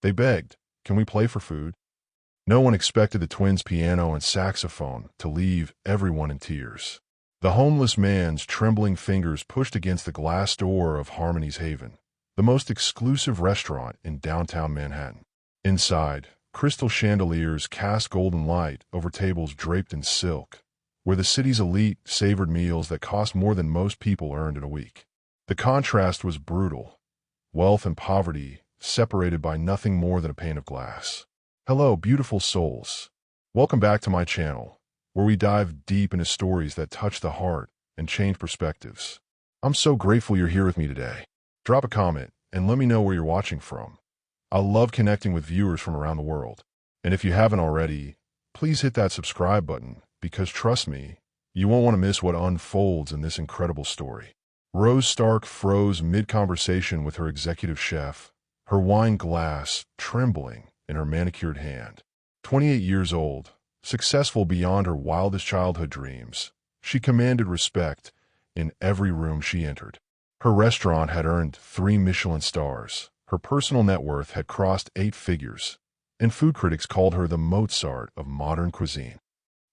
They begged, "Can we play for food?" No one expected the twins' piano and saxophone to leave everyone in tears. The homeless man's trembling fingers pushed against the glass door of Harmony's Haven, the most exclusive restaurant in downtown Manhattan. Inside, crystal chandeliers cast golden light over tables draped in silk, where the city's elite savored meals that cost more than most people earned in a week. The contrast was brutal. Wealth and poverty separated by nothing more than a pane of glass. Hello, beautiful souls. Welcome back to my channel, where we dive deep into stories that touch the heart and change perspectives. I'm so grateful you're here with me today. Drop a comment and let me know where you're watching from. I love connecting with viewers from around the world. And if you haven't already, please hit that subscribe button, because trust me, you won't want to miss what unfolds in this incredible story. Rose Stark froze mid-conversation with her executive chef, her wine glass trembling in her manicured hand. 28 years old, successful beyond her wildest childhood dreams, she commanded respect in every room she entered. Her restaurant had earned 3 Michelin stars, her personal net worth had crossed 8 figures, and food critics called her the Mozart of modern cuisine.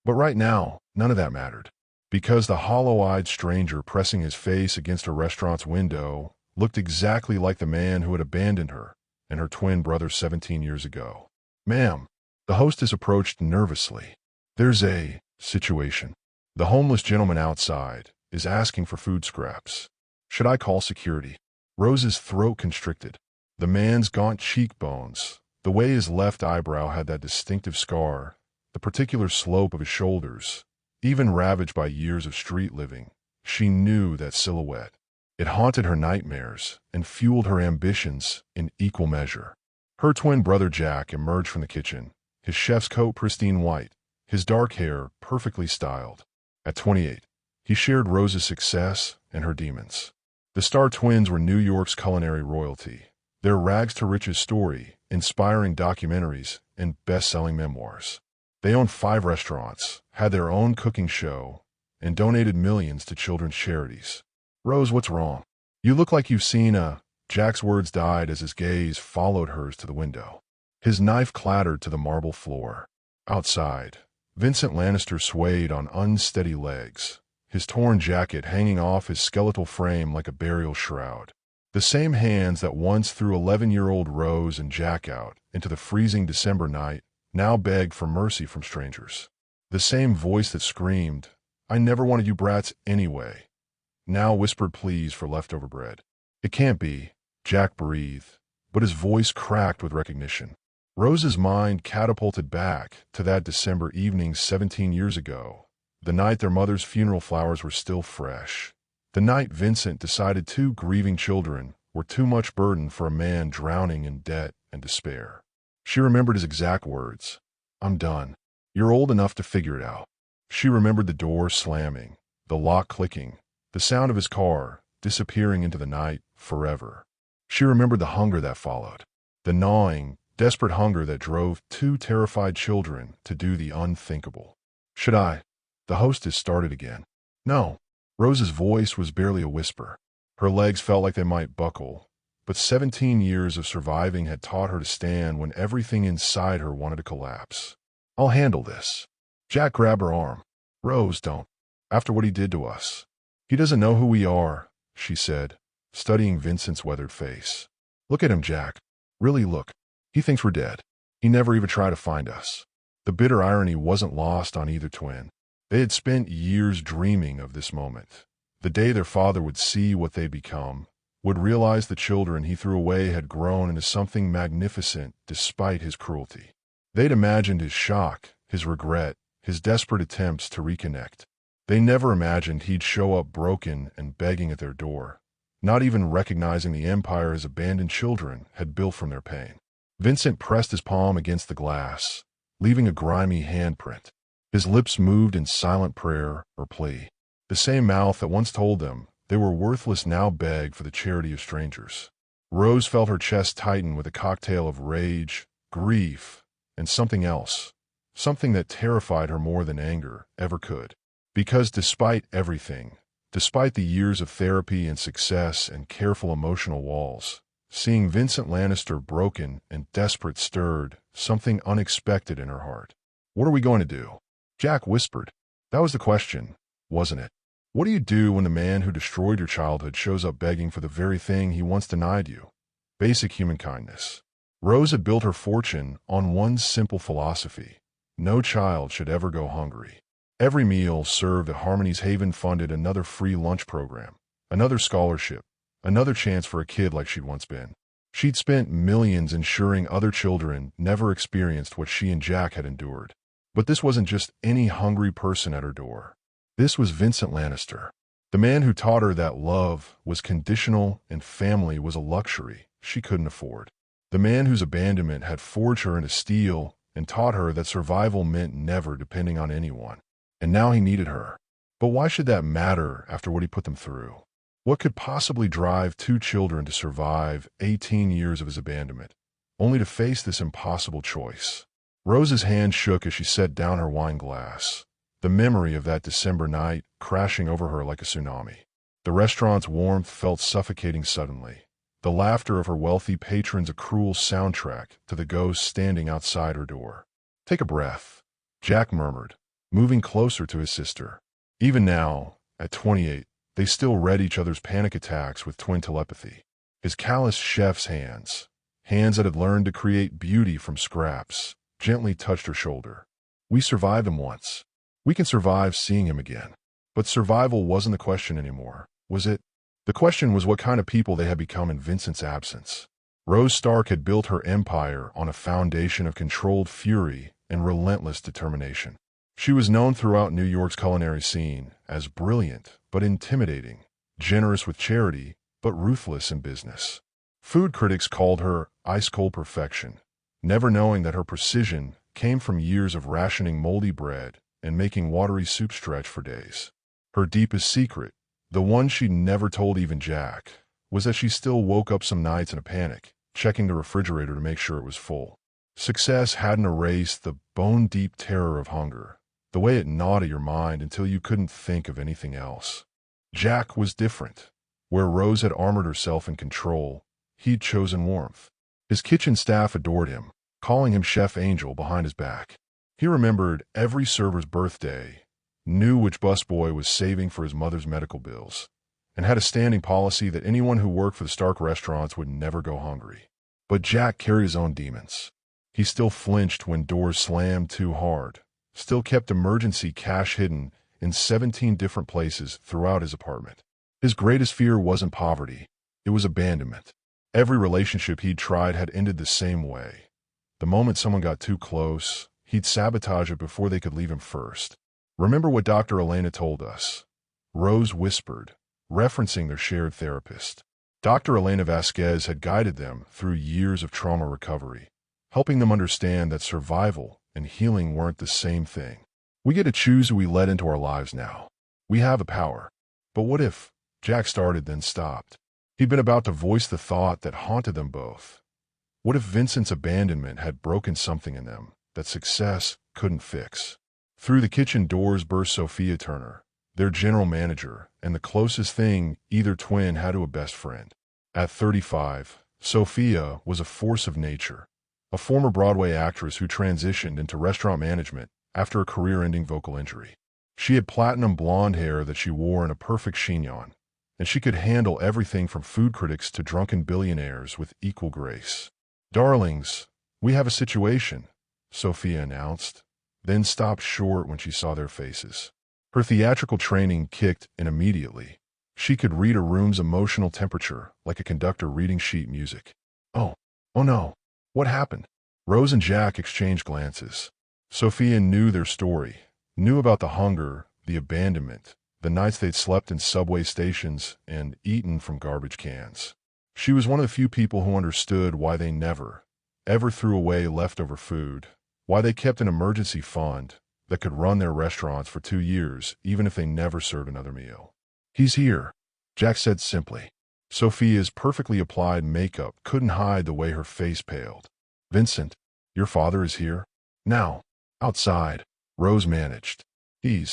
But right now, none of that mattered, because the hollow-eyed stranger pressing his face against her restaurant's window looked exactly like the man who had abandoned her and her twin brother 17 years ago. "Ma'am," the hostess approached nervously. "There's a situation. The homeless gentleman outside is asking for food scraps. Should I call security?" Rose's throat constricted. The man's gaunt cheekbones, the way his left eyebrow had that distinctive scar, the particular slope of his shoulders, even ravaged by years of street living, she knew that silhouette. It haunted her nightmares and fueled her ambitions in equal measure. Her twin brother Jack emerged from the kitchen, his chef's coat pristine white, his dark hair perfectly styled. At 28, he shared Rose's success and her demons. The Star twins were New York's culinary royalty, their rags-to-riches story inspiring documentaries and best-selling memoirs. They owned 5 restaurants, had their own cooking show, and donated millions to children's charities. "Rose, what's wrong? You look like you've seen a—" Jack's words died as his gaze followed hers to the window. His knife clattered to the marble floor. Outside, Vincent Lannister swayed on unsteady legs, his torn jacket hanging off his skeletal frame like a burial shroud. The same hands that once threw 11-year-old Rose and Jack out into the freezing December night now begged for mercy from strangers. The same voice that screamed, "I never wanted you brats anyway," now whispered pleas for leftover bread. "It can't be," Jack breathed, but his voice cracked with recognition. Rose's mind catapulted back to that December evening 17 years ago, the night their mother's funeral flowers were still fresh, the night Vincent decided 2 grieving children were too much burden for a man drowning in debt and despair. She remembered his exact words, "I'm done. You're old enough to figure it out." She remembered the door slamming, the lock clicking, the sound of his car disappearing into the night forever. She remembered the hunger that followed, the gnawing, desperate hunger that drove 2 terrified children to do the unthinkable. "Should I?" The hostess started again. "No." Rose's voice was barely a whisper. Her legs felt like they might buckle, but 17 years of surviving had taught her to stand when everything inside her wanted to collapse. "I'll handle this." Jack grabbed her arm. "Rose, don't. After what he did to us." "He doesn't know who we are," she said, studying Vincent's weathered face. "Look at him, Jack. Really look. He thinks we're dead. He never even tried to find us." The bitter irony wasn't lost on either twin. They had spent years dreaming of this moment, the day their father would see what they'd become, would realize the children he threw away had grown into something magnificent despite his cruelty. They'd imagined his shock, his regret, his desperate attempts to reconnect. They never imagined he'd show up broken and begging at their door, not even recognizing the empire his abandoned children had built from their pain. Vincent pressed his palm against the glass, leaving a grimy handprint. His lips moved in silent prayer or plea. The same mouth that once told them they were worthless now begged for the charity of strangers. Rose felt her chest tighten with a cocktail of rage, grief, and something else, something that terrified her more than anger ever could. Because despite everything, despite the years of therapy and success and careful emotional walls, Seeing Vincent Lannister broken and desperate stirred something unexpected in her heart. "What are we going to do?" Jack whispered. "That was the question, wasn't it? What do you do when the man who destroyed your childhood shows up begging for the very thing he once denied you? Basic human kindness." Rose had built her fortune on one simple philosophy: no child should ever go hungry. Every meal served at Harmony's Haven funded another free lunch program, another scholarship, another chance for a kid like she'd once been. She'd spent millions ensuring other children never experienced what she and Jack had endured. But this wasn't just any hungry person at her door. This was Vincent Lannister, the man who taught her that love was conditional and family was a luxury she couldn't afford. The man whose abandonment had forged her into steel and taught her that survival meant never depending on anyone. And now he needed her. But why should that matter after what he put them through? What could possibly drive two children to survive 18 years of his abandonment, only to face this impossible choice? Rose's hand shook as she set down her wine glass, the memory of that December night crashing over her like a tsunami. The restaurant's warmth felt suffocating suddenly, the laughter of her wealthy patrons a cruel soundtrack to the ghost standing outside her door. "Take a breath," Jack murmured, moving closer to his sister. Even now, at 28, they still read each other's panic attacks with twin telepathy. His calloused chef's hands that had learned to create beauty from scraps, gently touched her shoulder. "We survived him once. We can survive seeing him again." But survival wasn't the question anymore, was it? The question was what kind of people they had become in Vincent's absence. Rose Stark had built her empire on a foundation of controlled fury and relentless determination. She was known throughout New York's culinary scene as brilliant but intimidating, generous with charity but ruthless in business. Food critics called her ice-cold perfection, never knowing that her precision came from years of rationing moldy bread and making watery soup stretch for days. Her deepest secret, the one she never told even Jack, was that she still woke up some nights in a panic, checking the refrigerator to make sure it was full. Success hadn't erased the bone-deep terror of hunger, the way it gnawed at your mind until you couldn't think of anything else. Jack was different. Where Rose had armored herself in control, he'd chosen warmth. His kitchen staff adored him, calling him Chef Angel behind his back. He remembered every server's birthday, knew which busboy was saving for his mother's medical bills, and had a standing policy that anyone who worked for the Stark restaurants would never go hungry. But Jack carried his own demons. He still flinched when doors slammed too hard, still kept emergency cash hidden in 17 different places throughout his apartment. His greatest fear wasn't poverty, it was abandonment. Every relationship he'd tried had ended the same way. The moment someone got too close, he'd sabotage it before they could leave him first. "Remember what Dr. Elena told us," Rose whispered, referencing their shared therapist. Dr. Elena Vasquez had guided them through years of trauma recovery, helping them understand that survival and healing weren't the same thing. "We get to choose who we let into our lives now. We have the power." "But what if—" Jack started, then stopped. He'd been about to voice the thought that haunted them both. What if Vincent's abandonment had broken something in them that success couldn't fix? Through the kitchen doors burst Sophia Turner, their general manager, and the closest thing either twin had to a best friend. At 35, Sophia was a force of nature, a former Broadway actress who transitioned into restaurant management after a career-ending vocal injury. She had platinum blonde hair that she wore in a perfect chignon, and she could handle everything from food critics to drunken billionaires with equal grace. "Darlings, we have a situation," Sophia announced, then stopped short when she saw their faces. Her theatrical training kicked in immediately. She could read a room's emotional temperature like a conductor reading sheet music. Oh no, what happened?" Rose and Jack exchanged glances. Sophia knew their story, knew about the hunger, the abandonment, the nights they'd slept in subway stations and eaten from garbage cans. She was one of the few people who understood why they never, ever threw away leftover food, why they kept an emergency fund that could run their restaurants for 2 years even if they never served another meal. "He's here," Jack said simply. Sophia's perfectly applied makeup couldn't hide the way her face paled. "Vincent, your father is here? Now, outside," Rose managed. He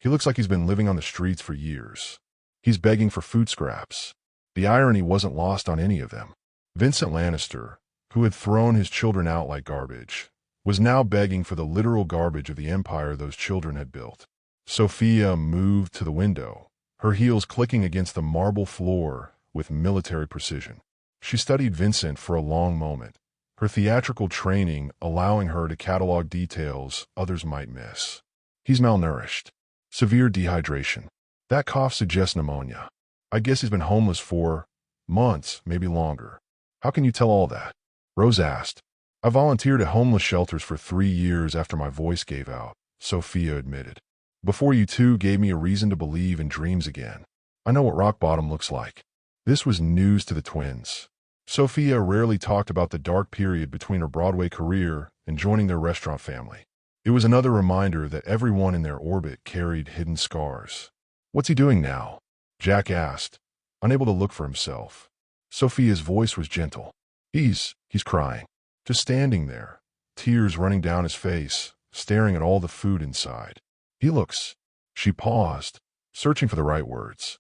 looks like he's been living on the streets for years. He's begging for food scraps." The irony wasn't lost on any of them. Vincent Lannister, who had thrown his children out like garbage, was now begging for the literal garbage of the empire those children had built. Sophia moved to the window, her heels clicking against the marble floor with military precision. She studied Vincent for a long moment, her theatrical training allowing her to catalog details others might miss. He's malnourished. Severe dehydration. That cough suggests pneumonia. I guess he's been homeless for months, maybe longer. How can you tell all that? Rose asked. I volunteered at homeless shelters for 3 years after my voice gave out, Sophia admitted. Before you two gave me a reason to believe in dreams again. I know what rock bottom looks like. This was news to the twins. Sophia rarely talked about the dark period between her Broadway career and joining their restaurant family. It was another reminder that everyone in their orbit carried hidden scars. What's he doing now? Jack asked, unable to look for himself. Sophia's voice was gentle. He's crying. Just standing there, tears running down his face, staring at all the food inside. He looks. She paused, searching for the right words.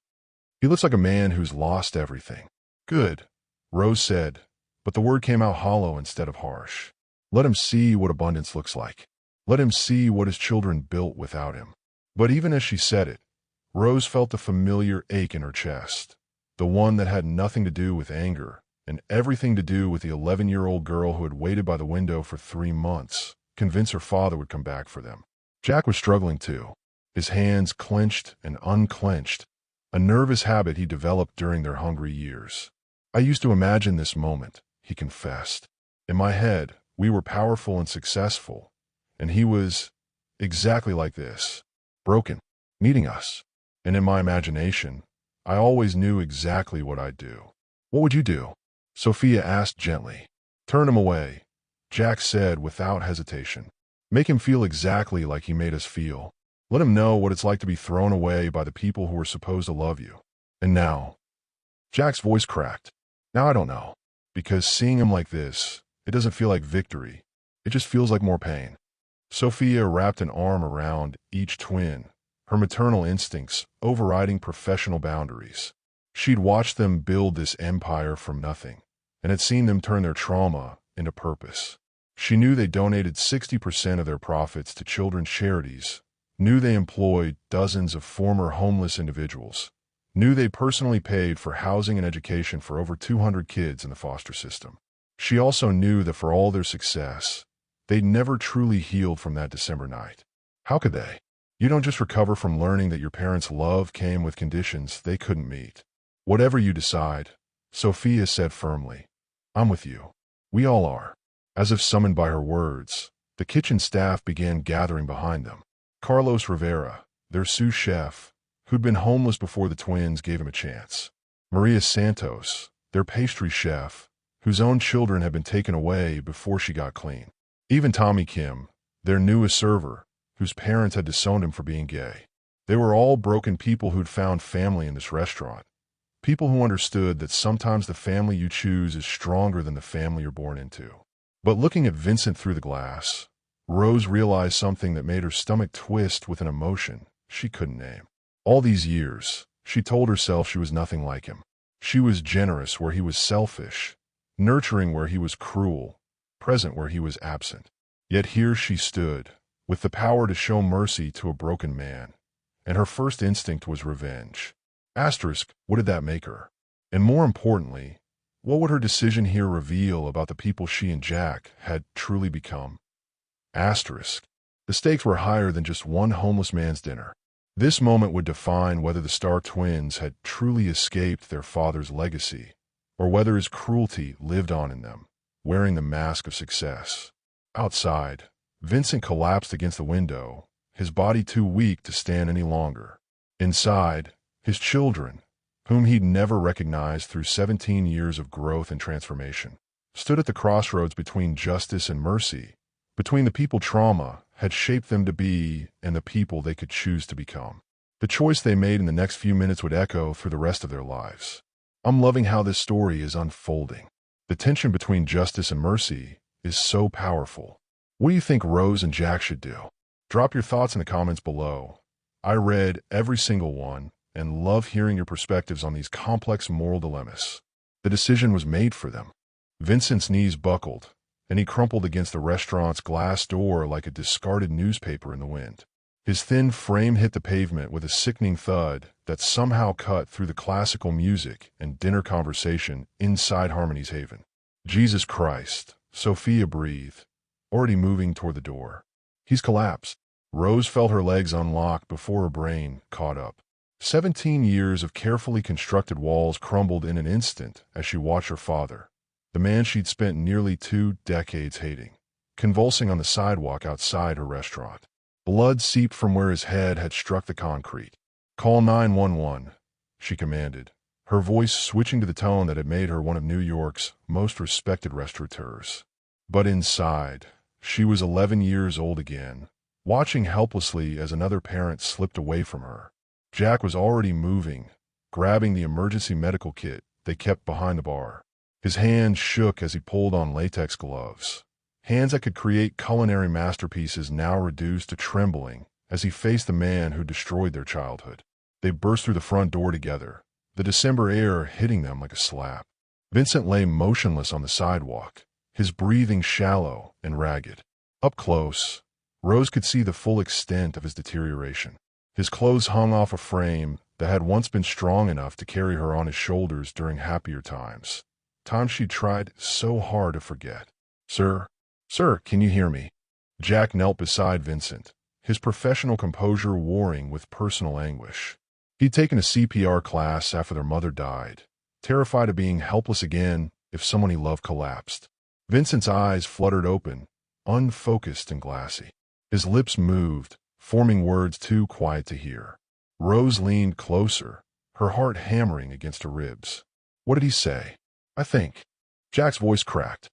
He looks like a man who's lost everything. Good, Rose said, but the word came out hollow instead of harsh. Let him see what abundance looks like. Let him see what his children built without him. But even as she said it, Rose felt a familiar ache in her chest, the one that had nothing to do with anger, and everything to do with the 11-year-old girl who had waited by the window for 3 months, convinced her father would come back for them. Jack was struggling too, his hands clenched and unclenched, a nervous habit he developed during their hungry years. I used to imagine this moment, he confessed. In my head, we were powerful and successful, and he was exactly like this, broken, needing us. And in my imagination, I always knew exactly what I'd do. What would you do? Sophia asked gently. Turn him away, Jack said without hesitation. Make him feel exactly like he made us feel. Let him know what it's like to be thrown away by the people who were supposed to love you. And now, Jack's voice cracked. Now I don't know. Because seeing him like this, it doesn't feel like victory. It just feels like more pain. Sophia wrapped an arm around each twin, her maternal instincts overriding professional boundaries. She'd watched them build this empire from nothing, and had seen them turn their trauma into purpose. She knew they donated 60% of their profits to children's charities, knew they employed dozens of former homeless individuals, knew they personally paid for housing and education for over 200 kids in the foster system. She also knew that for all their success, they'd never truly healed from that December night. How could they? You don't just recover from learning that your parents' love came with conditions they couldn't meet. Whatever you decide, Sophia said firmly, I'm with you. We all are. As if summoned by her words, the kitchen staff began gathering behind them. Carlos Rivera, their sous chef, who'd been homeless before the twins gave him a chance. Maria Santos, their pastry chef, whose own children had been taken away before she got clean. Even Tommy Kim, their newest server, whose parents had disowned him for being gay. They were all broken people who'd found family in this restaurant. People who understood that sometimes the family you choose is stronger than the family you're born into. But looking at Vincent through the glass, Rose realized something that made her stomach twist with an emotion she couldn't name. All these years, she told herself she was nothing like him. She was generous where he was selfish, nurturing where he was cruel, present where he was absent. Yet here she stood, with the power to show mercy to a broken man, and her first instinct was revenge. Asterisk, what did that make her? And more importantly, what would her decision here reveal about the people she and Jack had truly become? Asterisk. The stakes were higher than just one homeless man's dinner. This moment would define whether the Star twins had truly escaped their father's legacy, or whether his cruelty lived on in them, wearing the mask of success. Outside, Vincent collapsed against the window, his body too weak to stand any longer. Inside, his children, whom he'd never recognized through 17 years of growth and transformation, stood at the crossroads between justice and mercy, between the people trauma had shaped them to be and the people they could choose to become. The choice they made in the next few minutes would echo through the rest of their lives. I'm loving how this story is unfolding. The tension between justice and mercy is so powerful. What do you think Rose and Jack should do? Drop your thoughts in the comments below. I read every single one and love hearing your perspectives on these complex moral dilemmas. The decision was made for them. Vincent's knees buckled, and he crumpled against the restaurant's glass door like a discarded newspaper in the wind. His thin frame hit the pavement with a sickening thud that somehow cut through the classical music and dinner conversation inside Harmony's haven. Jesus Christ, Sophia breathed, already moving toward the door. He's collapsed. Rose felt her legs unlock before her brain caught up. 17 years of carefully constructed walls crumbled in an instant as she watched her father, the man she'd spent nearly 2 decades hating, convulsing on the sidewalk outside her restaurant. Blood seeped from where his head had struck the concrete. "Call 911, she commanded, her voice switching to the tone that had made her one of New York's most respected restaurateurs. But inside, she was 11 years old again, watching helplessly as another parent slipped away from her. Jack was already moving, grabbing the emergency medical kit they kept behind the bar. His hands shook as he pulled on latex gloves. Hands that could create culinary masterpieces now reduced to trembling as he faced the man who destroyed their childhood. They burst through the front door together, the December air hitting them like a slap. Vincent lay motionless on the sidewalk, his breathing shallow and ragged. Up close, Rose could see the full extent of his deterioration. His clothes hung off a frame that had once been strong enough to carry her on his shoulders during happier times. Times she'd tried so hard to forget. Sir, can you hear me?" Jack knelt beside Vincent, his professional composure warring with personal anguish. He'd taken a CPR class after their mother died, terrified of being helpless again if someone he loved collapsed. Vincent's eyes fluttered open, unfocused and glassy. His lips moved, forming words too quiet to hear. Rose leaned closer, her heart hammering against her ribs. "What did he say?" "I think." Jack's voice cracked.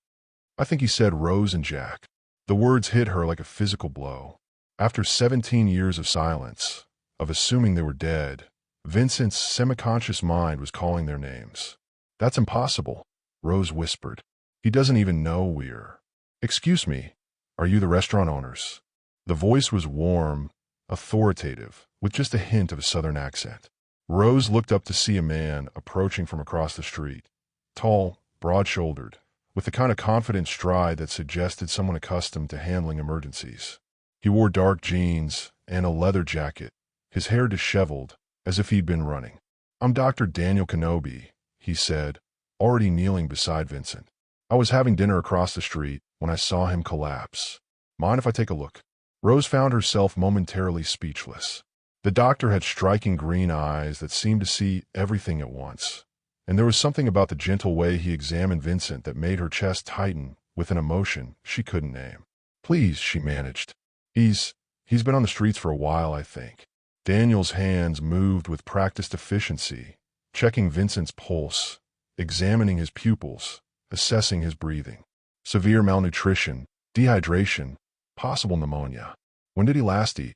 "I think he said Rose and Jack." The words hit her like a physical blow. After 17 years of silence, of assuming they were dead, Vincent's semi-conscious mind was calling their names. "That's impossible," Rose whispered. "He doesn't even know we're—" "Excuse me, are you the restaurant owners?" The voice was warm, authoritative, with just a hint of a southern accent. Rose looked up to see a man approaching from across the street, tall, broad-shouldered, with the kind of confident stride that suggested someone accustomed to handling emergencies. He wore dark jeans and a leather jacket, his hair disheveled, as if he'd been running. "I'm Dr. Daniel Kenobi," he said, already kneeling beside Vincent. "I was having dinner across the street when I saw him collapse. Mind if I take a look?" Rose found herself momentarily speechless. The doctor had striking green eyes that seemed to see everything at once, and there was something about the gentle way he examined Vincent that made her chest tighten with an emotion she couldn't name. "Please," she managed. He's been on the streets for a while, I think." Daniel's hands moved with practiced efficiency, checking Vincent's pulse, examining his pupils, assessing his breathing. "Severe malnutrition, dehydration, possible pneumonia." "When did he last eat?"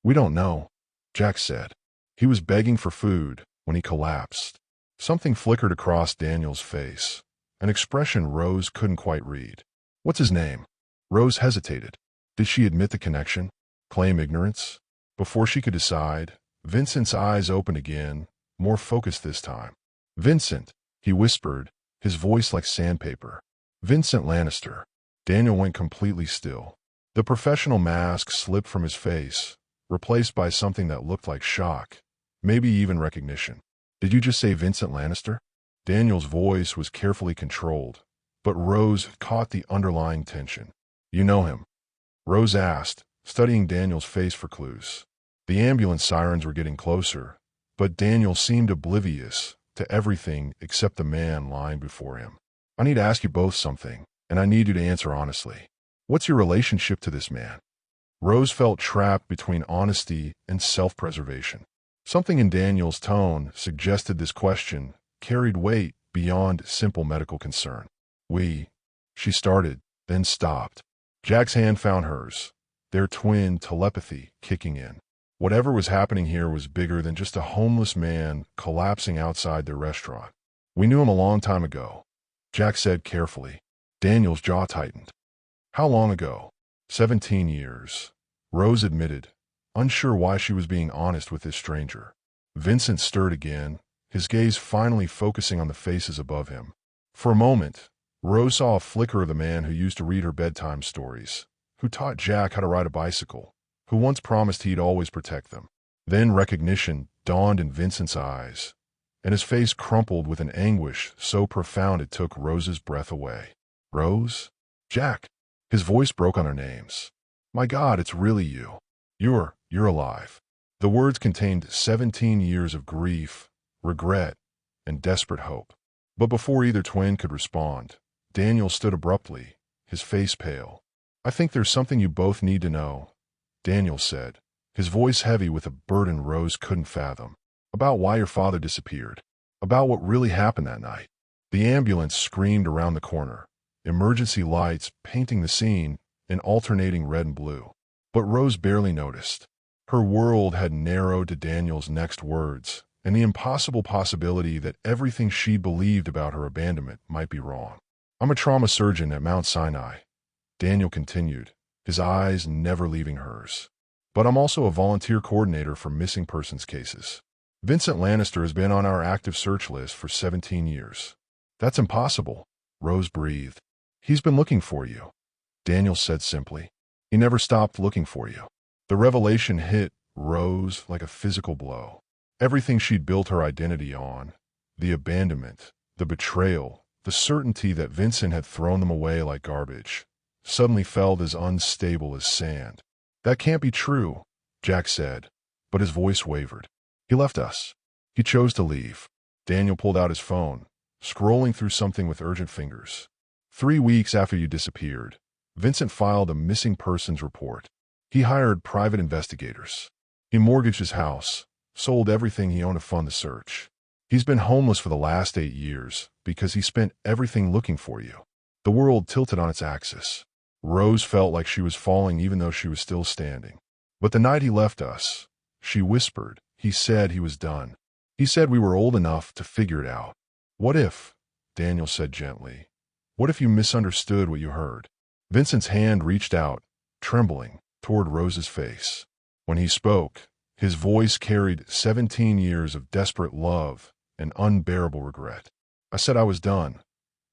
"We don't know," Jack said. "He was begging for food when he collapsed." Something flickered across Daniel's face, an expression Rose couldn't quite read. "What's his name?" Rose hesitated. Did she admit the connection? Claim ignorance? Before she could decide, Vincent's eyes opened again, more focused this time. "Vincent," he whispered, his voice like sandpaper. "Vincent Lannister." Daniel went completely still. The professional mask slipped from his face, replaced by something that looked like shock, maybe even recognition. "Did you just say Vincent Lannister?" Daniel's voice was carefully controlled, but Rose caught the underlying tension. "You know him?" Rose asked, studying Daniel's face for clues. The ambulance sirens were getting closer, but Daniel seemed oblivious to everything except the man lying before him. "I need to ask you both something, and I need you to answer honestly. What's your relationship to this man?" Rose felt trapped between honesty and self-preservation. Something in Daniel's tone suggested this question carried weight beyond simple medical concern. She started, then stopped. Jack's hand found hers, their twin telepathy kicking in. Whatever was happening here was bigger than just a homeless man collapsing outside their restaurant. "We knew him a long time ago," Jack said carefully. Daniel's jaw tightened. "How long ago?" 17 years, Rose admitted, unsure why she was being honest with this stranger. Vincent stirred again, his gaze finally focusing on the faces above him. For a moment, Rose saw a flicker of the man who used to read her bedtime stories, who taught Jack how to ride a bicycle, who once promised he'd always protect them. Then recognition dawned in Vincent's eyes, and his face crumpled with an anguish so profound it took Rose's breath away. Rose? Jack? His voice broke on her names. My God, it's really you. You're alive. The words contained 17 years of grief, regret, and desperate hope. But before either twin could respond, Daniel stood abruptly, his face pale. I think there's something you both need to know, Daniel said, his voice heavy with a burden Rose couldn't fathom. About why your father disappeared. About what really happened that night. The ambulance screamed around the corner, emergency lights painting the scene in alternating red and blue. But Rose barely noticed. Her world had narrowed to Daniel's next words, and the impossible possibility that everything she believed about her abandonment might be wrong. I'm a trauma surgeon at Mount Sinai, Daniel continued, his eyes never leaving hers. But I'm also a volunteer coordinator for missing persons cases. Vincent Lannister has been on our active search list for 17 years. That's impossible, Rose breathed. He's been looking for you, Daniel said simply. He never stopped looking for you. The revelation hit Rose like a physical blow. Everything she'd built her identity on, the abandonment, the betrayal, the certainty that Vincent had thrown them away like garbage, suddenly felt as unstable as sand. That can't be true, Jack said, but his voice wavered. He left us. He chose to leave. Daniel pulled out his phone, scrolling through something with urgent fingers. 3 weeks after you disappeared, Vincent filed a missing persons report. He hired private investigators. He mortgaged his house, sold everything he owned to fund the search. He's been homeless for the last 8 years because he spent everything looking for you. The world tilted on its axis. Rose felt like she was falling even though she was still standing. But the night he left us, she whispered, he said he was done. He said we were old enough to figure it out. What if, Daniel said gently, what if you misunderstood what you heard? Vincent's hand reached out, trembling, toward Rose's face. When he spoke, his voice carried 17 years of desperate love and unbearable regret. I said I was done,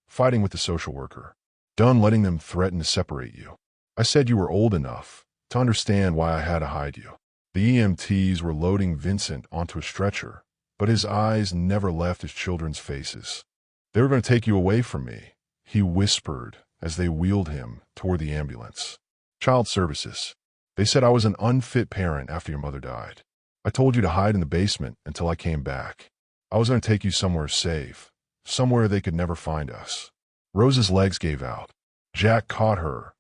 fighting with the social worker, done letting them threaten to separate you. I said you were old enough to understand why I had to hide you. The EMTs were loading Vincent onto a stretcher, but his eyes never left his children's faces. They were going to take you away from me, he whispered as they wheeled him toward the ambulance. Child services. They said I was an unfit parent after your mother died. I told you to hide in the basement until I came back. I was going to take you somewhere safe, somewhere they could never find us. Rose's legs gave out. Jack caught her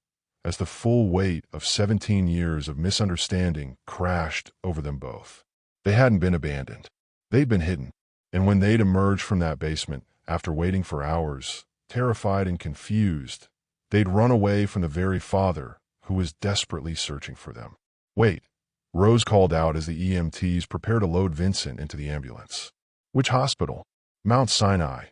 as the full weight of 17 years of misunderstanding crashed over them both. They hadn't been abandoned. They'd been hidden. And when they'd emerged from that basement, after waiting for hours, terrified and confused, they'd run away from the very father who was desperately searching for them. Wait, Rose called out as the EMTs prepared to load Vincent into the ambulance. Which hospital? Mount Sinai,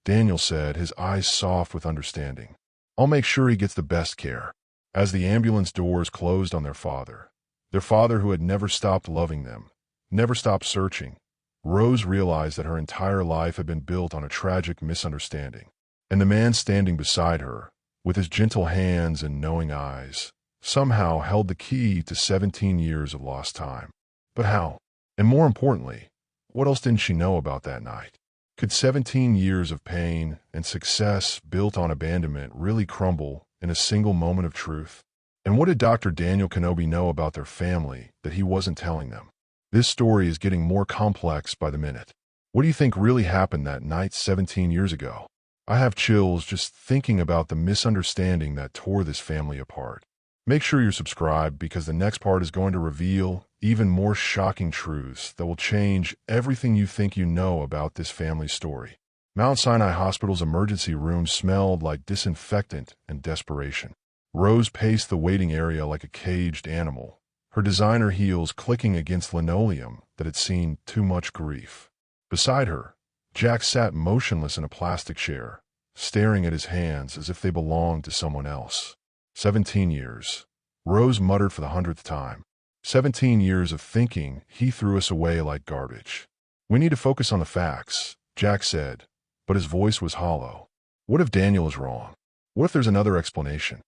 Daniel said, his eyes soft with understanding. I'll make sure he gets the best care. As the ambulance doors closed on their father who had never stopped loving them, never stopped searching, Rose realized that her entire life had been built on a tragic misunderstanding. And the man standing beside her, with his gentle hands and knowing eyes, somehow held the key to 17 years of lost time. But how? And more importantly, what else didn't she know about that night? Could 17 years of pain and success built on abandonment really crumble in a single moment of truth? And what did Dr. Daniel Kenobi know about their family that he wasn't telling them? This story is getting more complex by the minute. What do you think really happened that night 17 years ago? I have chills just thinking about the misunderstanding that tore this family apart. Make sure you're subscribed because the next part is going to reveal even more shocking truths that will change everything you think you know about this family's story. Mount Sinai Hospital's emergency room smelled like disinfectant and desperation. Rose paced the waiting area like a caged animal, her designer heels clicking against linoleum that had seen too much grief. Beside her, Jack sat motionless in a plastic chair, staring at his hands as if they belonged to someone else. 17 years. Rose muttered for the 100th time. 17 years of thinking he threw us away like garbage. We need to focus on the facts, Jack said, but his voice was hollow. What if Daniel is wrong? What if there's another explanation?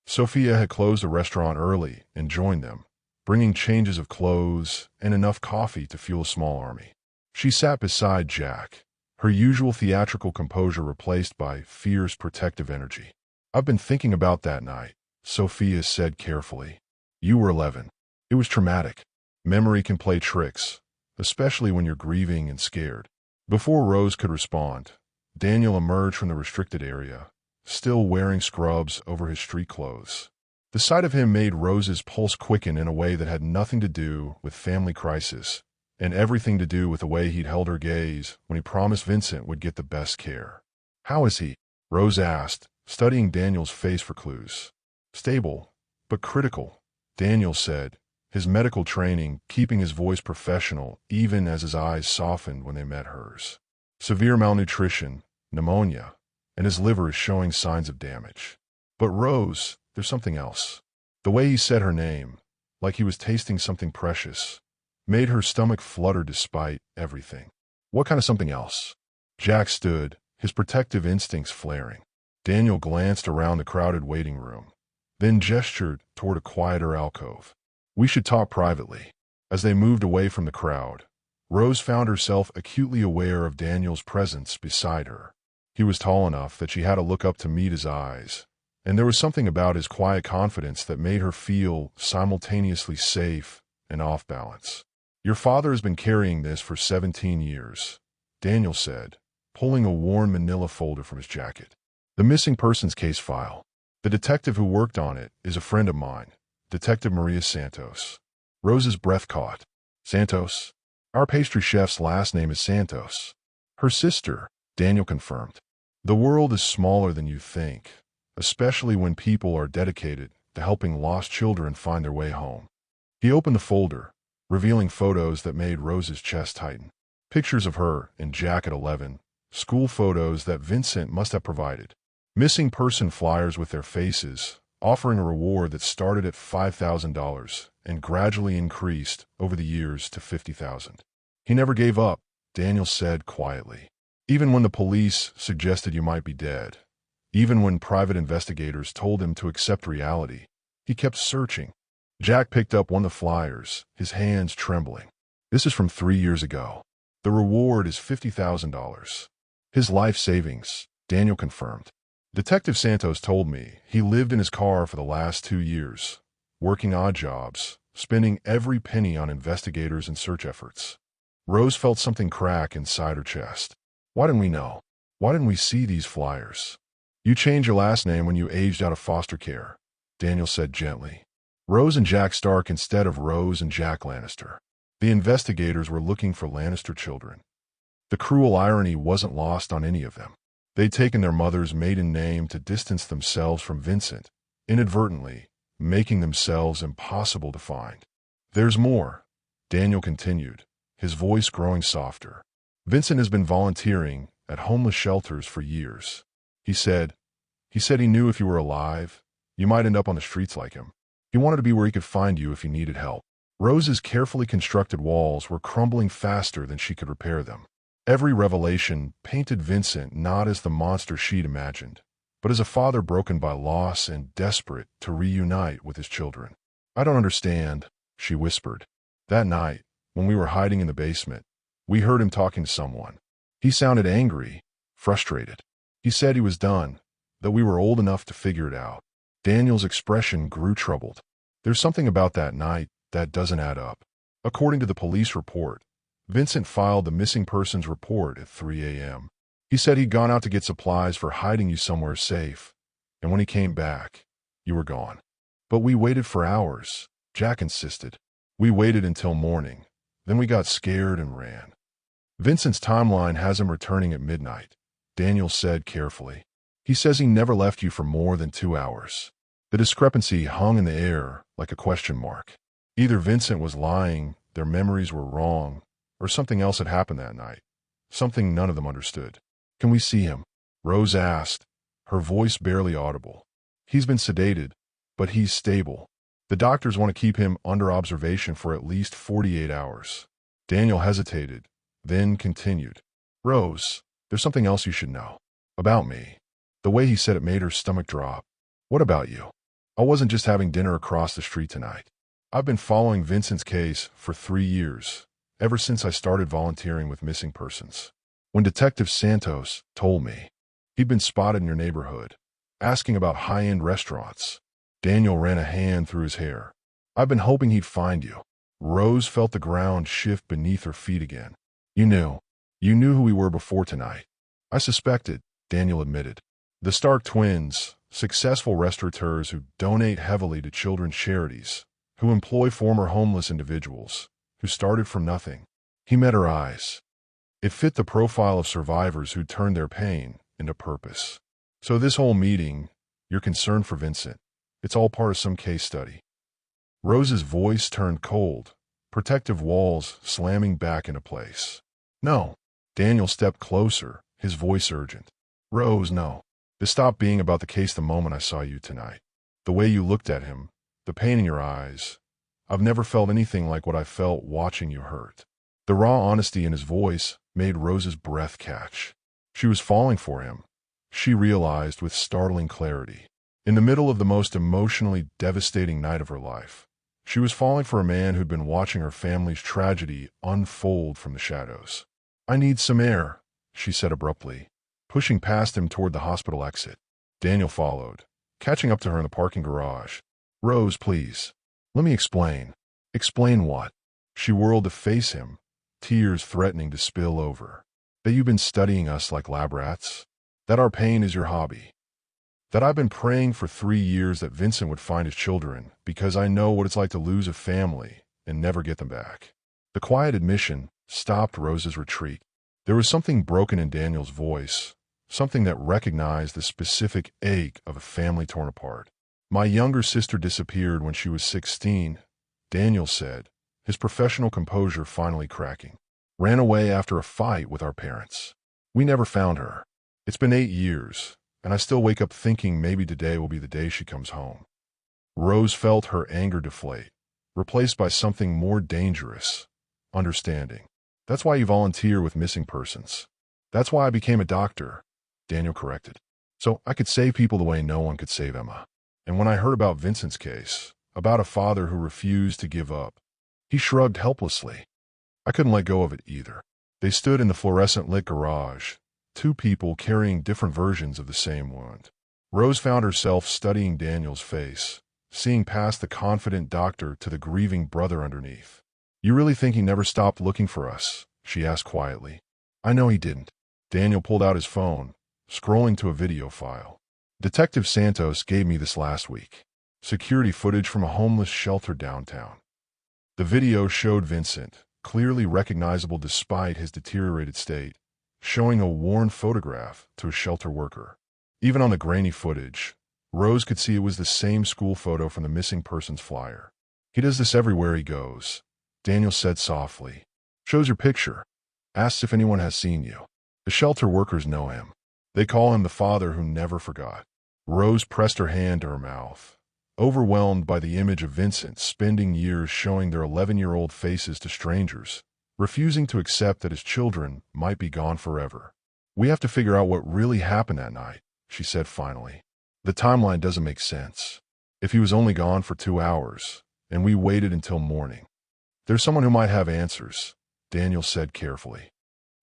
Sophia had closed the restaurant early and joined them, bringing changes of clothes and enough coffee to fuel a small army. She sat beside Jack, her usual theatrical composure replaced by fierce protective energy. "I've been thinking about that night," Sophia said carefully. "You were 11. It was traumatic. Memory can play tricks, especially when you're grieving and scared." Before Rose could respond, Daniel emerged from the restricted area, still wearing scrubs over his street clothes. The sight of him made Rose's pulse quicken in a way that had nothing to do with family crisis, and everything to do with the way he'd held her gaze when he promised Vincent would get the best care. "How is he?" Rose asked, studying Daniel's face for clues. "Stable, but critical," Daniel said, his medical training keeping his voice professional even as his eyes softened when they met hers. "Severe malnutrition, pneumonia, and his liver is showing signs of damage. But Rose, there's something else." The way he said her name, like he was tasting something precious, made her stomach flutter despite everything. "What kind of something else?" Jack stood, his protective instincts flaring. Daniel glanced around the crowded waiting room, then gestured toward a quieter alcove. "We should talk privately." As they moved away from the crowd, Rose found herself acutely aware of Daniel's presence beside her. He was tall enough that she had to look up to meet his eyes, and there was something about his quiet confidence that made her feel simultaneously safe and off balance. "Your father has been carrying this for 17 years, Daniel said, pulling a worn manila folder from his jacket. "The missing persons case file. The detective who worked on it is a friend of mine, Detective Maria Santos." Rose's breath caught. "Santos? Our pastry chef's last name is Santos." "Her sister," Daniel confirmed. "The world is smaller than you think, especially when people are dedicated to helping lost children find their way home." He opened the folder, revealing photos that made Rose's chest tighten. Pictures of her and Jack at 11, school photos that Vincent must have provided, missing person flyers with their faces, offering a reward that started at $5,000 and gradually increased over the years to $50,000. "He never gave up," Daniel said quietly. "Even when the police suggested you might be dead, even when private investigators told him to accept reality, he kept searching." Jack picked up one of the flyers, his hands trembling. "This is from 3 years ago. The reward is $50,000. His life savings," Daniel confirmed. "Detective Santos told me he lived in his car for the last 2 years, working odd jobs, spending every penny on investigators and search efforts." Rose felt something crack inside her chest. "Why didn't we know? Why didn't we see these flyers?" "You changed your last name when you aged out of foster care," Daniel said gently. "Rose and Jack Stark instead of Rose and Jack Lannister." The investigators were looking for Lannister children. The cruel irony wasn't lost on any of them. They'd taken their mother's maiden name to distance themselves from Vincent, inadvertently making themselves impossible to find. "There's more," Daniel continued, his voice growing softer. "Vincent has been volunteering at homeless shelters for years. He said he knew if you were alive, you might end up on the streets like him. He wanted to be where he could find you if you needed help." Rose's carefully constructed walls were crumbling faster than she could repair them. Every revelation painted Vincent not as the monster she'd imagined, but as a father broken by loss and desperate to reunite with his children. "I don't understand," she whispered. "That night, when we were hiding in the basement, we heard him talking to someone. He sounded angry, frustrated. He said he was done, that we were old enough to figure it out." Daniel's expression grew troubled. "There's something about that night that doesn't add up." According to the police report, Vincent filed the missing persons report at 3 a.m. He said he'd gone out to get supplies for hiding you somewhere safe, and when he came back, you were gone. "But we waited for hours," Jack insisted. "We waited until morning, then we got scared and ran." "Vincent's timeline has him returning at midnight," Daniel said carefully. "He says he never left you for more than 2 hours." The discrepancy hung in the air like a question mark. Either Vincent was lying, their memories were wrong, or something else had happened that night, something none of them understood. "Can we see him?" Rose asked, her voice barely audible. "He's been sedated, but he's stable. The doctors want to keep him under observation for at least 48 hours. Daniel hesitated, then continued. "Rose, there's something else you should know. About me." The way he said it made her stomach drop. What about you? I wasn't just having dinner across the street tonight. I've been following Vincent's case for 3 years, ever since I started volunteering with missing persons. When Detective Santos told me he'd been spotted in your neighborhood, asking about high-end restaurants, Daniel ran a hand through his hair. I've been hoping he'd find you. Rose felt the ground shift beneath her feet again. You knew who we were before tonight. I suspected, Daniel admitted. The Stark twins, successful restaurateurs who donate heavily to children's charities, who employ former homeless individuals, who started from nothing. He met her eyes. It fit the profile of survivors who turned their pain into purpose. So this whole meeting, your concern for Vincent, it's all part of some case study. Rose's voice turned cold, protective walls slamming back into place. No. Daniel stepped closer, his voice urgent. Rose, no. This stopped being about the case the moment I saw you tonight. The way you looked at him, the pain in your eyes. I've never felt anything like what I felt watching you hurt. The raw honesty in his voice made Rose's breath catch. She was falling for him. She realized with startling clarity. In the middle of the most emotionally devastating night of her life, she was falling for a man who'd been watching her family's tragedy unfold from the shadows. I need some air, she said abruptly, pushing past him toward the hospital exit. Daniel followed, catching up to her in the parking garage. Rose, please. Let me explain. Explain what? She whirled to face him, tears threatening to spill over. That you've been studying us like lab rats? That our pain is your hobby? That I've been praying for 3 years that Vincent would find his children because I know what it's like to lose a family and never get them back? The quiet admission stopped Rose's retreat. There was something broken in Daniel's voice, something that recognized the specific ache of a family torn apart. My younger sister disappeared when she was 16, Daniel said, his professional composure finally cracking. Ran away after a fight with our parents. We never found her. It's been 8 years, and I still wake up thinking maybe today will be the day she comes home. Rose felt her anger deflate, replaced by something more dangerous, understanding. That's why you volunteer with missing persons. That's why I became a doctor, Daniel corrected. So I could save people the way no one could save Emma. And when I heard about Vincent's case, about a father who refused to give up, he shrugged helplessly. I couldn't let go of it either. They stood in the fluorescent-lit garage, 2 people carrying different versions of the same wound. Rose found herself studying Daniel's face, seeing past the confident doctor to the grieving brother underneath. You really think he never stopped looking for us? She asked quietly. I know he didn't. Daniel pulled out his phone, scrolling to a video file. Detective Santos gave me this last week. Security footage from a homeless shelter downtown. The video showed Vincent, clearly recognizable despite his deteriorated state, showing a worn photograph to a shelter worker. Even on the grainy footage, Rose could see it was the same school photo from the missing persons flyer. He does this everywhere he goes, Daniel said softly. Shows your picture. Asks if anyone has seen you. The shelter workers know him. They call him the father who never forgot. Rose pressed her hand to her mouth, overwhelmed by the image of Vincent spending years showing their 11-year-old faces to strangers, refusing to accept that his children might be gone forever. We have to figure out what really happened that night, she said finally. The timeline doesn't make sense. If he was only gone for 2 hours, and we waited until morning. There's someone who might have answers, Daniel said carefully.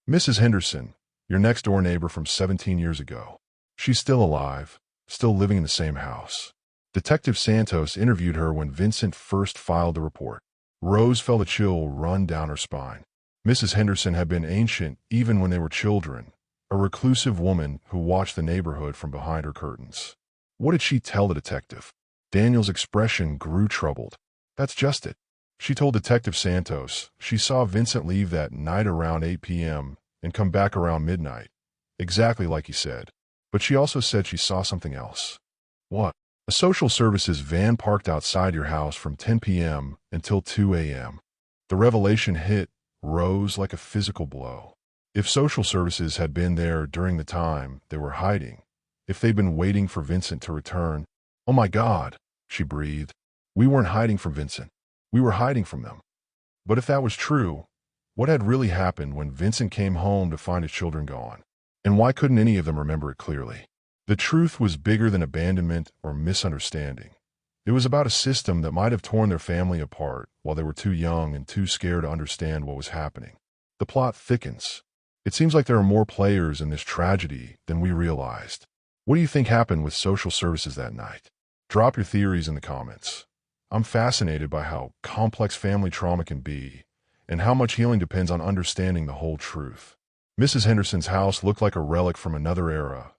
Mrs. Henderson, your next-door neighbor from 17 years ago. She's still alive, still living in the same house. Detective Santos interviewed her when Vincent first filed the report. Rose felt a chill run down her spine. Mrs. Henderson had been ancient even when they were children, a reclusive woman who watched the neighborhood from behind her curtains. What did she tell the detective? Daniel's expression grew troubled. That's just it. She told Detective Santos she saw Vincent leave that night around 8 p.m. and come back around midnight, exactly like he said. But she also said she saw something else. What? A social services van parked outside your house from 10 p.m. until 2 a.m. The revelation hit Rose like a physical blow. If social services had been there during the time they were hiding, if they'd been waiting for Vincent to return, oh my God, she breathed. We weren't hiding from Vincent. We were hiding from them. But if that was true, what had really happened when Vincent came home to find his children gone? And why couldn't any of them remember it clearly? The truth was bigger than abandonment or misunderstanding. It was about a system that might have torn their family apart while they were too young and too scared to understand what was happening. The plot thickens. It seems like there are more players in this tragedy than we realized. What do you think happened with social services that night? Drop your theories in the comments. I'm fascinated by how complex family trauma can be and how much healing depends on understanding the whole truth. Mrs. Henderson's house looked like a relic from another era,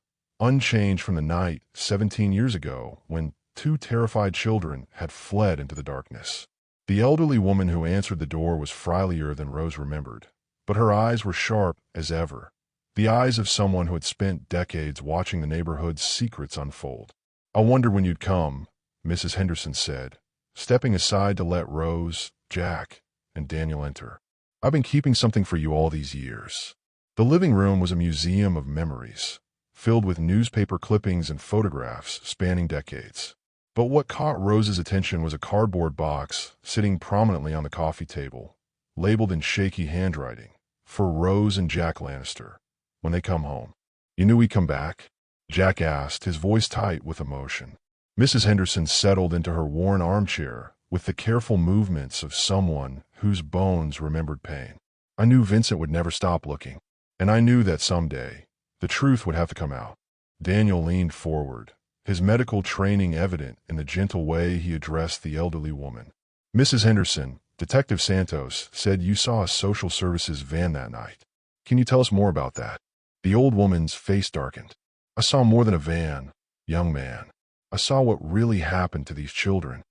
unchanged from the night 17 years ago when two terrified children had fled into the darkness. The elderly woman who answered the door was frilier than Rose remembered, but her eyes were sharp as ever, the eyes of someone who had spent decades watching the neighborhood's secrets unfold. "I wondered when you'd come," Mrs. Henderson said, stepping aside to let Rose, Jack, and Daniel enter. "I've been keeping something for you all these years." The living room was a museum of memories, filled with newspaper clippings and photographs spanning decades. But what caught Rose's attention was a cardboard box sitting prominently on the coffee table, labeled in shaky handwriting, "For Rose and Jack Lannister, when they come home." "You knew we'd come back?" Jack asked, his voice tight with emotion. Mrs. Henderson settled into her worn armchair with the careful movements of someone whose bones remembered pain. "I knew Vincent would never stop looking, and I knew that someday the truth would have to come out." Daniel leaned forward, his medical training evident in the gentle way he addressed the elderly woman. "Mrs. Henderson, Detective Santos said you saw a social services van that night. Can you tell us more about that?" The old woman's face darkened. "I saw more than a van, young man. I saw what really happened to these children."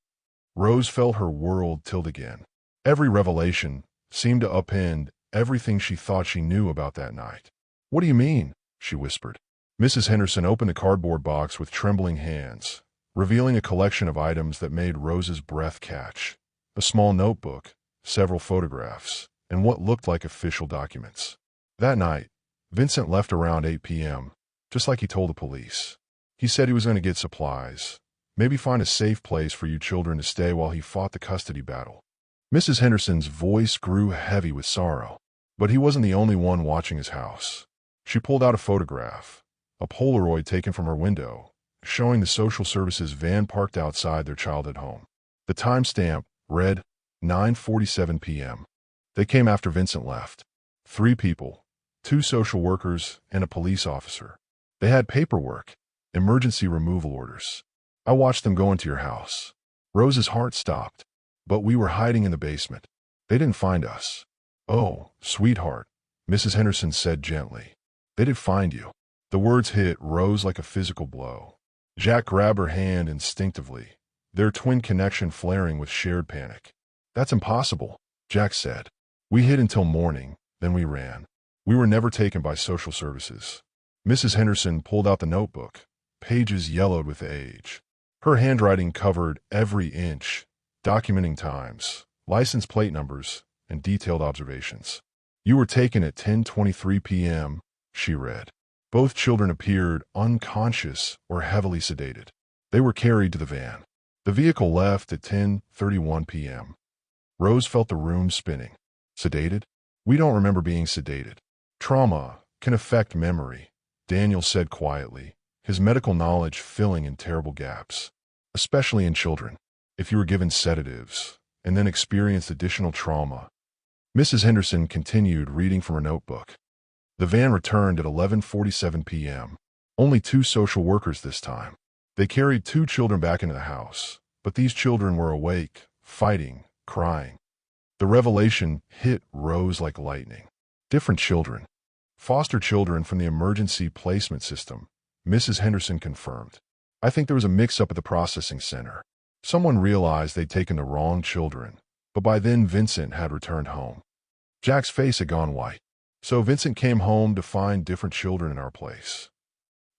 Rose felt her world tilt again. Every revelation seemed to upend everything she thought she knew about that night. "What do you mean?" she whispered. Mrs. Henderson opened the cardboard box with trembling hands, revealing a collection of items that made Rose's breath catch. A small notebook, several photographs, and what looked like official documents. That night, Vincent left around 8 p.m., just like he told the police. He said he was going to get supplies, maybe find a safe place for you children to stay while he fought the custody battle. Mrs. Henderson's voice grew heavy with sorrow, but he wasn't the only one watching his house. She pulled out a photograph, a Polaroid taken from her window, showing the social services van parked outside their childhood home. The timestamp read 9:47 p.m. They came after Vincent left. 3 people, 2 social workers and a police officer. They had paperwork, emergency removal orders. I watched them go into your house. Rose's heart stopped, but we were hiding in the basement. They didn't find us. "Oh, sweetheart," Mrs. Henderson said gently. "They did find you." The words hit Rose like a physical blow. Jack grabbed her hand instinctively, their twin connection flaring with shared panic. "That's impossible," Jack said. "We hid until morning, then we ran. We were never taken by social services." Mrs. Henderson pulled out the notebook, pages yellowed with age. Her handwriting covered every inch, documenting times, license plate numbers, and detailed observations. "You were taken at 10:23 p.m., she read. "Both children appeared unconscious or heavily sedated. They were carried to the van. The vehicle left at 10:31 p.m. Rose felt the room spinning. "Sedated? We don't remember being sedated." "Trauma can affect memory," Daniel said quietly, his medical knowledge filling in terrible gaps. "Especially in children. If you were given sedatives and then experienced additional trauma." Mrs. Henderson continued reading from her notebook. The van returned at 11:47 p.m. Only 2 social workers this time. They carried 2 children back into the house, but these children were awake, fighting, crying. The revelation hit Rose like lightning. Different children. Foster children from the emergency placement system, Mrs. Henderson confirmed. "I think there was a mix-up at the processing center. Someone realized they'd taken the wrong children, but by then Vincent had returned home." Jack's face had gone white. "So Vincent came home to find different children in our place.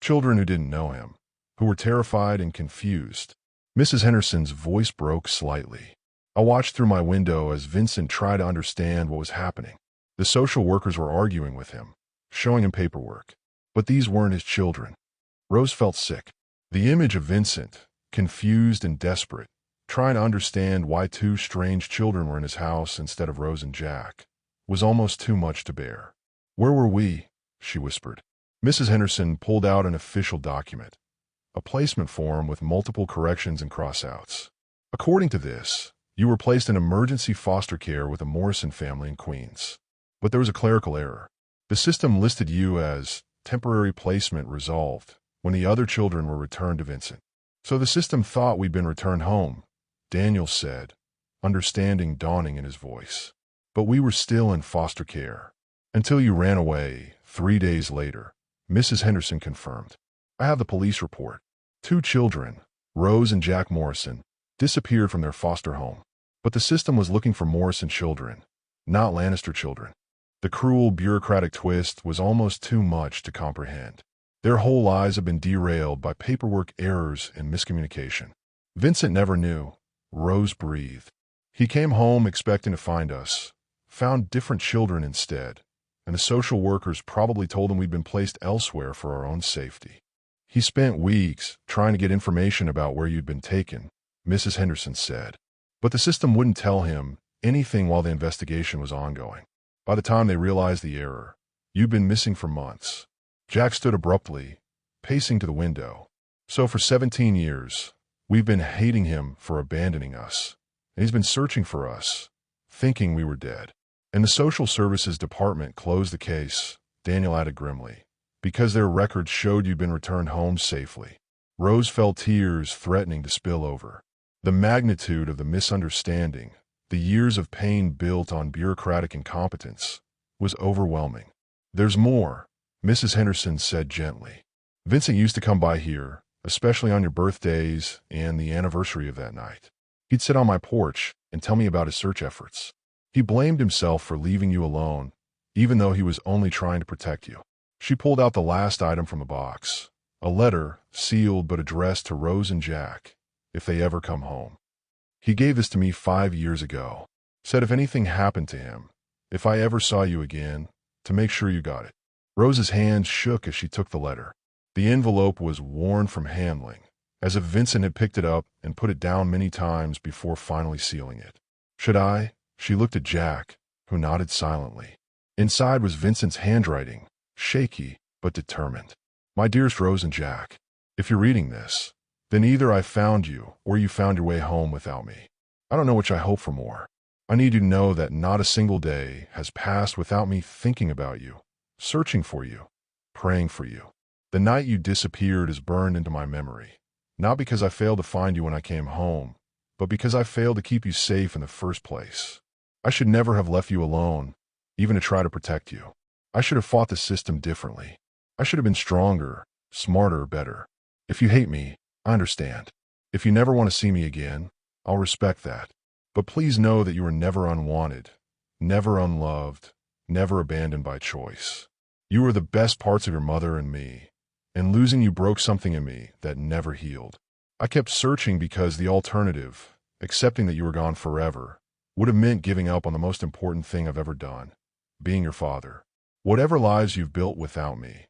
Children who didn't know him, who were terrified and confused." Mrs. Henderson's voice broke slightly. "I watched through my window as Vincent tried to understand what was happening. The social workers were arguing with him, showing him paperwork. But these weren't his children." Rose felt sick. The image of Vincent, confused and desperate, trying to understand why 2 strange children were in his house instead of Rose and Jack, was almost too much to bear. "Where were we?" she whispered. Mrs. Henderson pulled out an official document, a placement form with multiple corrections and crossouts. According to this, you were placed in emergency foster care with a Morrison family in Queens. But there was a clerical error. The system listed you as temporary placement resolved when the other children were returned to Vincent. So the system thought we'd been returned home, Daniel said, understanding dawning in his voice. But we were still in foster care. Until you ran away 3 days later, Mrs. Henderson confirmed. I have the police report. 2 children, Rose and Jack Morrison, disappeared from their foster home. But the system was looking for Morrison children, not Lannister children. The cruel bureaucratic twist was almost too much to comprehend. Their whole lives have been derailed by paperwork errors and miscommunication. Vincent never knew. Rose breathed. He came home expecting to find us, found different children instead, and the social workers probably told him we'd been placed elsewhere for our own safety. He spent weeks trying to get information about where you'd been taken, Mrs. Henderson said. But the system wouldn't tell him anything while the investigation was ongoing. By the time they realized the error, you'd been missing for months. Jack stood abruptly, pacing to the window. So for 17 years, we've been hating him for abandoning us. And he's been searching for us, thinking we were dead. And the social services department closed the case, Daniel added grimly, because their records showed you'd been returned home safely. Rose felt tears threatening to spill over. The magnitude of the misunderstanding, the years of pain built on bureaucratic incompetence, was overwhelming. There's more, Mrs. Henderson said gently. Vincent used to come by here, especially on your birthdays and the anniversary of that night. He'd sit on my porch and tell me about his search efforts. He blamed himself for leaving you alone, even though he was only trying to protect you. She pulled out the last item from the box, a letter, sealed but addressed to Rose and Jack, if they ever come home. He gave this to me 5 years ago. Said if anything happened to him, if I ever saw you again, to make sure you got it. Rose's hands shook as she took the letter. The envelope was worn from handling, as if Vincent had picked it up and put it down many times before finally sealing it. Should I? She looked at Jack, who nodded silently. Inside was Vincent's handwriting, shaky but determined. My dearest Rose and Jack, if you're reading this, then either I found you or you found your way home without me. I don't know which I hope for more. I need you to know that not a single day has passed without me thinking about you, searching for you, praying for you. The night you disappeared is burned into my memory, not because I failed to find you when I came home, but because I failed to keep you safe in the first place. I should never have left you alone, even to try to protect you. I should have fought the system differently. I should have been stronger, smarter, better. If you hate me, I understand. If you never want to see me again, I'll respect that. But please know that you were never unwanted, never unloved, never abandoned by choice. You were the best parts of your mother and me, and losing you broke something in me that never healed. I kept searching because the alternative, accepting that you were gone forever, would have meant giving up on the most important thing I've ever done, being your father. Whatever lives you've built without me,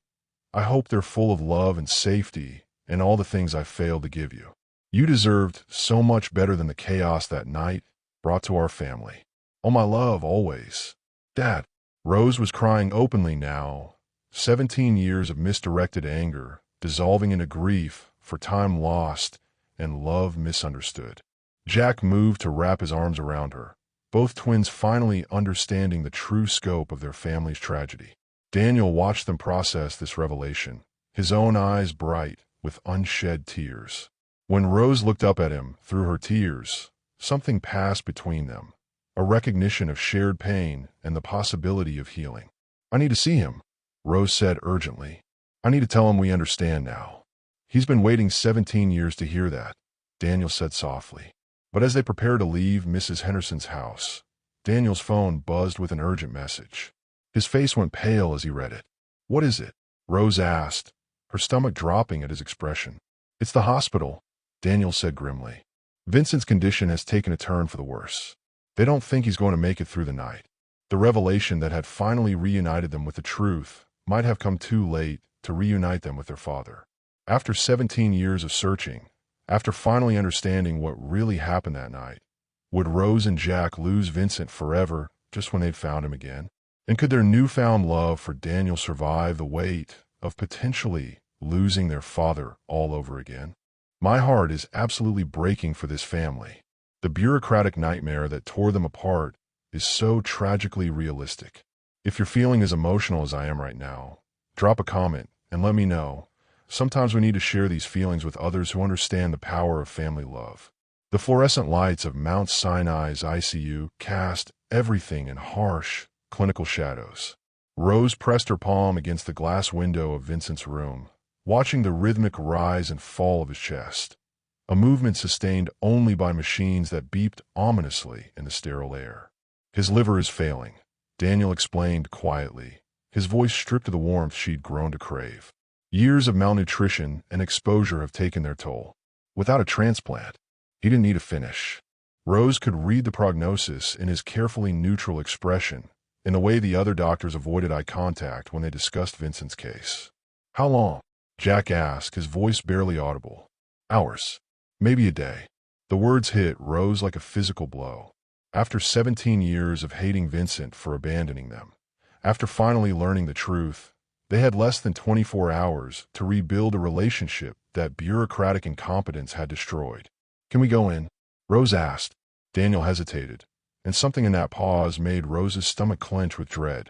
I hope they're full of love and safety and all the things I failed to give you. You deserved so much better than the chaos that night brought to our family. All my love, always. Dad. Rose was crying openly now, 17 years of misdirected anger, dissolving into grief for time lost and love misunderstood. Jack moved to wrap his arms around her, both twins finally understanding the true scope of their family's tragedy. Daniel watched them process this revelation, his own eyes bright with unshed tears. When Rose looked up at him through her tears, something passed between them, a recognition of shared pain and the possibility of healing. I need to see him, Rose said urgently. I need to tell him we understand now. He's been waiting 17 years to hear that, Daniel said softly. But as they prepared to leave Mrs. Henderson's house, Daniel's phone buzzed with an urgent message. His face went pale as he read it. What is it? Rose asked, her stomach dropping at his expression. It's the hospital, Daniel said grimly. Vincent's condition has taken a turn for the worse. They don't think he's going to make it through the night. The revelation that had finally reunited them with the truth might have come too late to reunite them with their father. After 17 years of searching, after finally understanding what really happened that night, would Rose and Jack lose Vincent forever just when they'd found him again? And could their newfound love for Daniel survive the weight of potentially losing their father all over again. My heart is absolutely breaking for this family. The bureaucratic nightmare that tore them apart is so tragically realistic. If you're feeling as emotional as I am right now, drop a comment and let me know. Sometimes we need to share these feelings with others who understand the power of family love. The fluorescent lights of Mount Sinai's ICU cast everything in harsh, clinical shadows. Rose pressed her palm against the glass window of Vincent's room, watching the rhythmic rise and fall of his chest, a movement sustained only by machines that beeped ominously in the sterile air. His liver is failing, Daniel explained quietly, his voice stripped of the warmth she'd grown to crave. Years of malnutrition and exposure have taken their toll. Without a transplant, he didn't need to finish. Rose could read the prognosis in his carefully neutral expression, in the way the other doctors avoided eye contact when they discussed Vincent's case. How long? Jack asked, his voice barely audible. Hours. Maybe a day. The words hit Rose like a physical blow. After 17 years of hating Vincent for abandoning them, after finally learning the truth, they had less than 24 hours to rebuild a relationship that bureaucratic incompetence had destroyed. Can we go in? Rose asked. Daniel hesitated, and something in that pause made Rose's stomach clench with dread.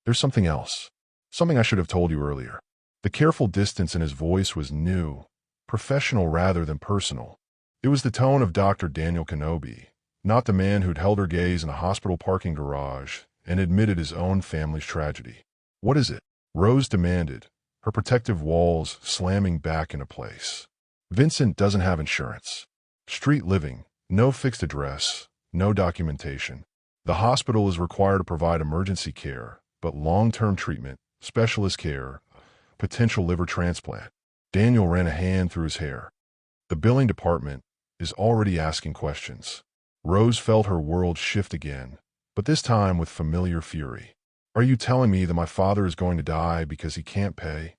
There's something else. Something I should have told you earlier. The careful distance in his voice was new, professional rather than personal. It was the tone of Dr. Daniel Kenobi, not the man who'd held her gaze in a hospital parking garage and admitted his own family's tragedy. What is it? Rose demanded, her protective walls slamming back into place. Vincent doesn't have insurance. Street living, no fixed address, no documentation. The hospital is required to provide emergency care, but long-term treatment, specialist care, potential liver transplant. Daniel ran a hand through his hair. The billing department is already asking questions. Rose felt her world shift again, but this time with familiar fury. Are you telling me that my father is going to die because he can't pay?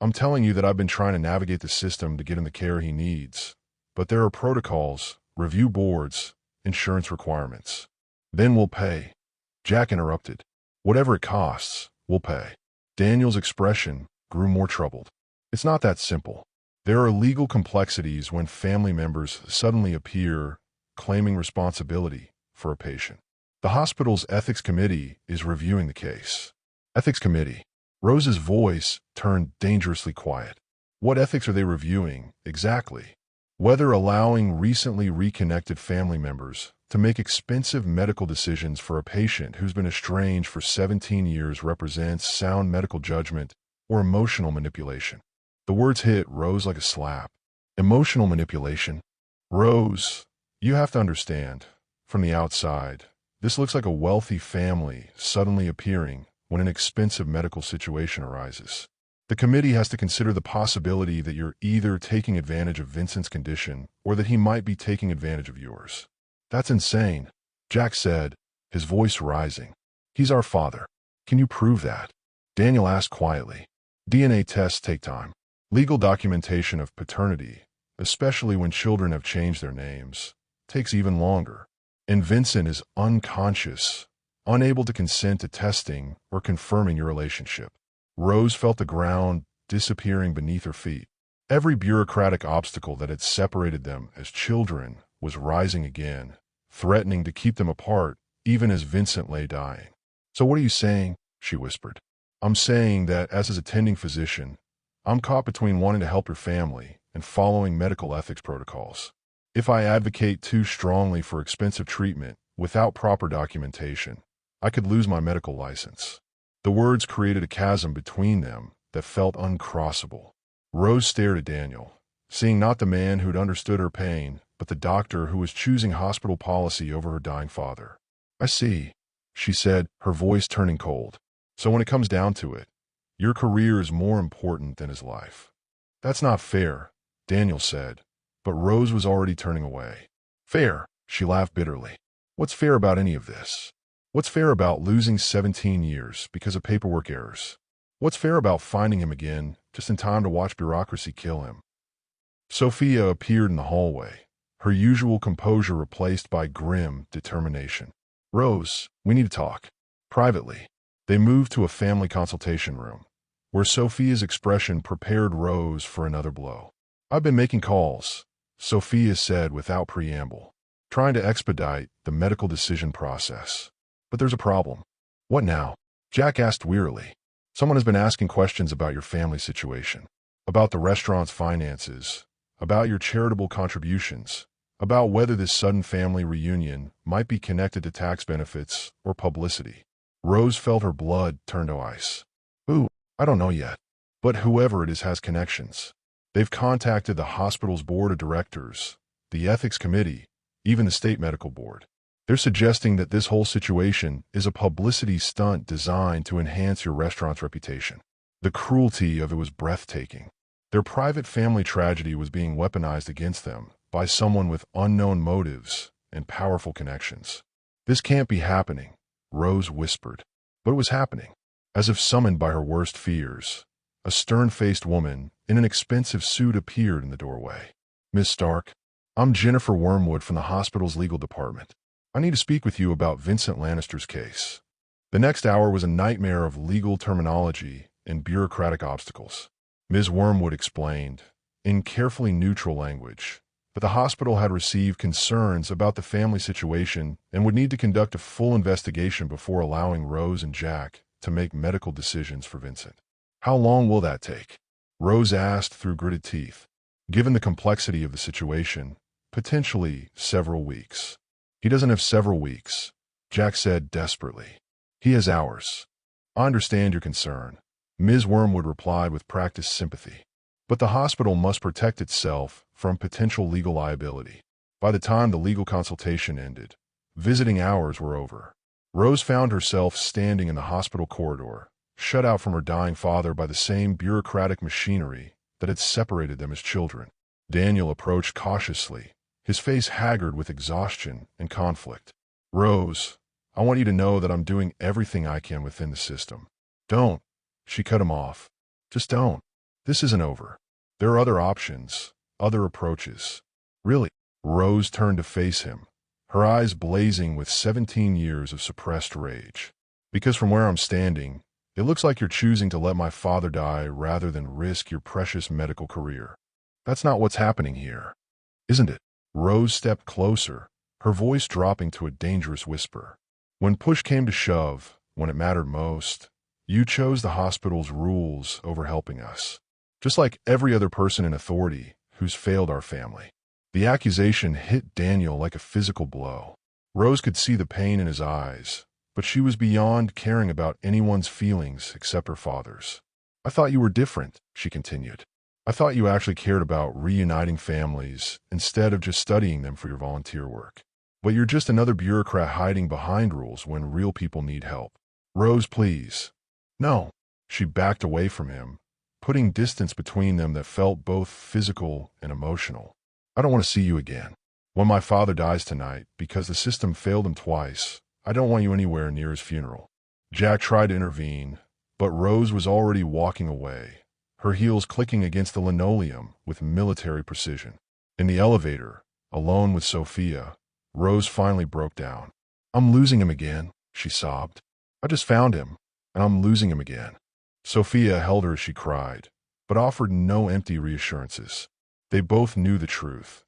I'm telling you that I've been trying to navigate the system to get him the care he needs, but there are protocols, review boards, insurance requirements. Then we'll pay. Jack interrupted. Whatever it costs, we'll pay. Daniel's expression grew more troubled. It's not that simple. There are legal complexities when family members suddenly appear, claiming responsibility for a patient. The hospital's ethics committee is reviewing the case. Ethics committee. Rose's voice turned dangerously quiet. What ethics are they reviewing, exactly? Whether allowing recently reconnected family members to make expensive medical decisions for a patient who's been estranged for 17 years represents sound medical judgment or emotional manipulation. The words hit Rose like a slap. Emotional manipulation? Rose, you have to understand, from the outside, this looks like a wealthy family suddenly appearing when an expensive medical situation arises. The committee has to consider the possibility that you're either taking advantage of Vincent's condition or that he might be taking advantage of yours. That's insane, Jack said, his voice rising. He's our father. Can you prove that? Daniel asked quietly. DNA tests take time. Legal documentation of paternity, especially when children have changed their names, takes even longer. And Vincent is unconscious, unable to consent to testing or confirming your relationship. Rose felt the ground disappearing beneath her feet. Every bureaucratic obstacle that had separated them as children was rising again, threatening to keep them apart even as Vincent lay dying. So what are you saying? She whispered. I'm saying that as his attending physician, I'm caught between wanting to help your family and following medical ethics protocols. If I advocate too strongly for expensive treatment without proper documentation, I could lose my medical license. The words created a chasm between them that felt uncrossable. Rose stared at Daniel, seeing not the man who'd understood her pain, but the doctor who was choosing hospital policy over her dying father. I see, she said, her voice turning cold. So when it comes down to it, your career is more important than his life. That's not fair, Daniel said, but Rose was already turning away. Fair, she laughed bitterly. What's fair about any of this? What's fair about losing 17 years because of paperwork errors? What's fair about finding him again just in time to watch bureaucracy kill him? Sophia appeared in the hallway, her usual composure replaced by grim determination. Rose, we need to talk. Privately. They moved to a family consultation room. where Sophia's expression prepared Rose for another blow. "I've been making calls," Sophia said without preamble, trying to expedite the medical decision process. "But there's a problem." "What now?" Jack asked wearily. "Someone has been asking questions about your family situation, about the restaurant's finances, about your charitable contributions, about whether this sudden family reunion might be connected to tax benefits or publicity." Rose felt her blood turn to ice. "Who? I don't know yet. But whoever it is has connections. They've contacted the hospital's board of directors, the ethics committee, even the state medical board. They're suggesting that this whole situation is a publicity stunt designed to enhance your restaurant's reputation." The cruelty of it was breathtaking. Their private family tragedy was being weaponized against them by someone with unknown motives and powerful connections. "This can't be happening," Rose whispered. But it was happening. As if summoned by her worst fears, a stern-faced woman in an expensive suit appeared in the doorway. "Miss Stark, I'm Jennifer Wormwood from the hospital's legal department. I need to speak with you about Vincent Lannister's case." The next hour was a nightmare of legal terminology and bureaucratic obstacles. Ms. Wormwood explained, in carefully neutral language, that the hospital had received concerns about the family situation and would need to conduct a full investigation before allowing Rose and Jack to make medical decisions for Vincent. "How long will that take?" Rose asked through gritted teeth. "Given the complexity of the situation, potentially several weeks." "He doesn't have several weeks," Jack said desperately. "He has hours." "I understand your concern," Ms. Wormwood replied with practiced sympathy. "But the hospital must protect itself from potential legal liability." By the time the legal consultation ended, visiting hours were over. Rose found herself standing in the hospital corridor, shut out from her dying father by the same bureaucratic machinery that had separated them as children. Daniel approached cautiously, his face haggard with exhaustion and conflict. "Rose, I want you to know that I'm doing everything I can within the system." "Don't," she cut him off. "Just don't. This isn't over. There are other options, other approaches." "Really?" Rose turned to face him, her eyes blazing with 17 years of suppressed rage. "Because from where I'm standing, it looks like you're choosing to let my father die rather than risk your precious medical career. That's not what's happening here, isn't it?" Rose stepped closer, her voice dropping to a dangerous whisper. "When push came to shove, when it mattered most, you chose the hospital's rules over helping us. Just like every other person in authority who's failed our family." The accusation hit Daniel like a physical blow. Rose could see the pain in his eyes, but she was beyond caring about anyone's feelings except her father's. "I thought you were different," she continued. "I thought you actually cared about reuniting families instead of just studying them for your volunteer work. But you're just another bureaucrat hiding behind rules when real people need help." "Rose, please." "No." She backed away from him, putting distance between them that felt both physical and emotional. "I don't want to see you again. When my father dies tonight, because the system failed him twice, I don't want you anywhere near his funeral." Jack tried to intervene, but Rose was already walking away, her heels clicking against the linoleum with military precision. In the elevator, alone with Sophia, Rose finally broke down. "I'm losing him again," she sobbed. "I just found him, and I'm losing him again." Sophia held her as she cried, but offered no empty reassurances. They both knew the truth.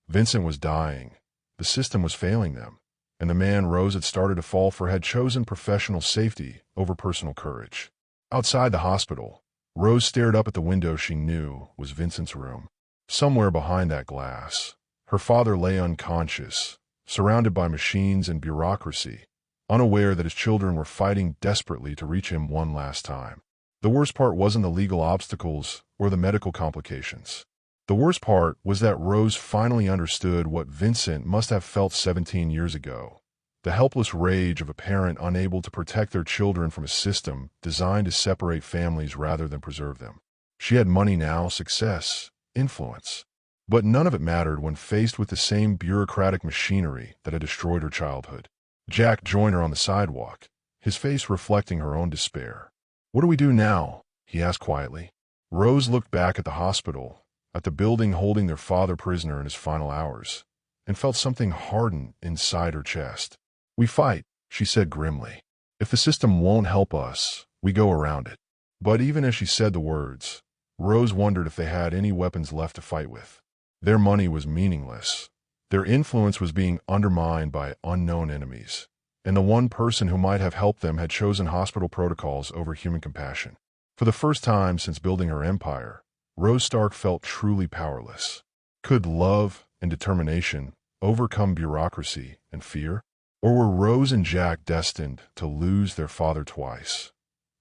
Vincent was dying, the system was failing them, and the man Rose had started to fall for had chosen professional safety over personal courage. Outside the hospital, Rose stared up at the window she knew was Vincent's room. Somewhere behind that glass, her father lay unconscious, surrounded by machines and bureaucracy, unaware that his children were fighting desperately to reach him one last time. The worst part wasn't the legal obstacles or the medical complications. The worst part was that Rose finally understood what Vincent must have felt 17 years ago, the helpless rage of a parent unable to protect their children from a system designed to separate families rather than preserve them. She had money now, success, influence, but none of it mattered when faced with the same bureaucratic machinery that had destroyed her childhood. Jack joined her on the sidewalk, his face reflecting her own despair. "What do we do now?" he asked quietly. Rose looked back at the hospital, at the building holding their father prisoner in his final hours, and felt something harden inside her chest. "We fight," she said grimly. "If the system won't help us, we go around it." But even as she said the words, Rose wondered if they had any weapons left to fight with. Their money was meaningless. Their influence was being undermined by unknown enemies. And the one person who might have helped them had chosen hospital protocols over human compassion. For the first time since building her empire, Rose Stark felt truly powerless. Could love and determination overcome bureaucracy and fear? Or were Rose and Jack destined to lose their father twice?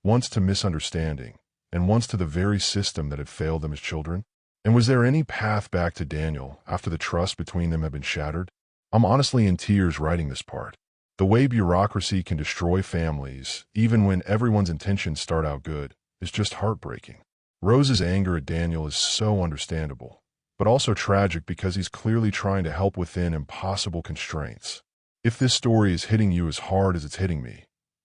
Once to misunderstanding, and once to the very system that had failed them as children? And was there any path back to Daniel after the trust between them had been shattered? I'm honestly in tears writing this part. The way bureaucracy can destroy families, even when everyone's intentions start out good, is just heartbreaking. Rose's anger at Daniel is so understandable, but also tragic because he's clearly trying to help within impossible constraints. If this story is hitting you as hard as it's hitting me,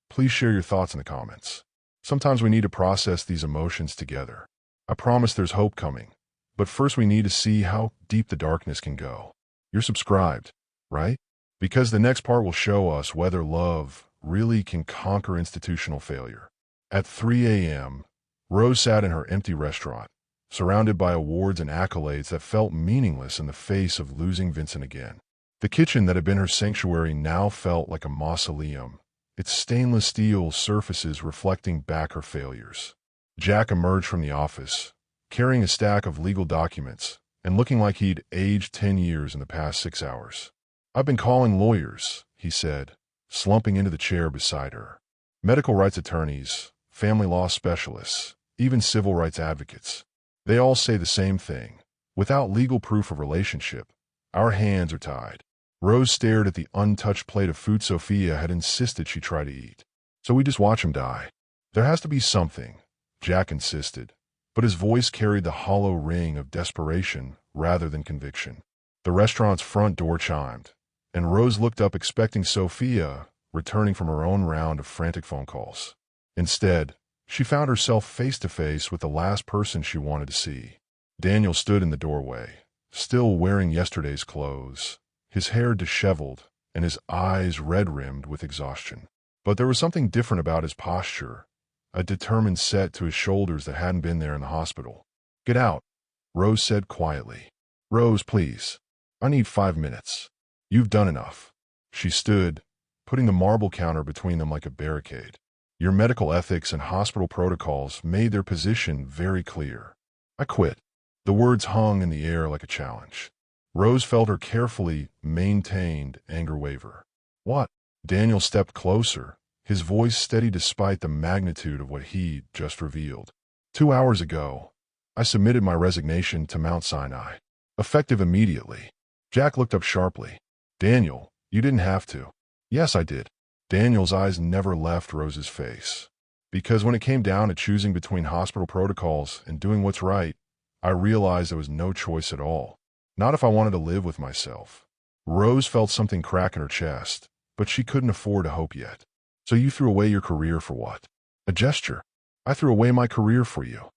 please share your thoughts in the comments. Sometimes we need to process these emotions together. I promise there's hope coming, but first we need to see how deep the darkness can go. You're subscribed, right? Because the next part will show us whether love really can conquer institutional failure. At 3 a.m., Rose sat in her empty restaurant, surrounded by awards and accolades that felt meaningless in the face of losing Vincent again. The kitchen that had been her sanctuary now felt like a mausoleum, its stainless steel surfaces reflecting back her failures. Jack emerged from the office, carrying a stack of legal documents and looking like he'd aged 10 years in the past 6 hours. "I've been calling lawyers," he said, slumping into the chair beside her. "Medical rights attorneys, family law specialists, even civil rights advocates. They all say the same thing. Without legal proof of relationship, our hands are tied." Rose stared at the untouched plate of food Sophia had insisted she try to eat. "So we just watch him die?" "There has to be something," Jack insisted, but his voice carried the hollow ring of desperation rather than conviction. The restaurant's front door chimed, and Rose looked up expecting Sophia, returning from her own round of frantic phone calls. Instead, she found herself face to face with the last person she wanted to see. Daniel stood in the doorway, still wearing yesterday's clothes, his hair disheveled and his eyes red-rimmed with exhaustion. But there was something different about his posture, a determined set to his shoulders that hadn't been there in the hospital. "Get out," Rose said quietly. "Rose, please. I need 5 minutes. You've done enough." She stood, putting the marble counter between them like a barricade. "Your medical ethics and hospital protocols made their position very clear. I quit." The words hung in the air like a challenge. Rose felt her carefully maintained anger waver. "What?" Daniel stepped closer, his voice steady despite the magnitude of what he'd just revealed. 2 hours ago, I submitted my resignation to Mount Sinai, effective immediately." Jack looked up sharply. "Daniel, you didn't have to." "Yes, I did." Daniel's eyes never left Rose's face. "Because when it came down to choosing between hospital protocols and doing what's right, I realized there was no choice at all. Not if I wanted to live with myself." Rose felt something crack in her chest, but she couldn't afford to hope yet. "So you threw away your career for what?" "A gesture. I threw away my career for you,"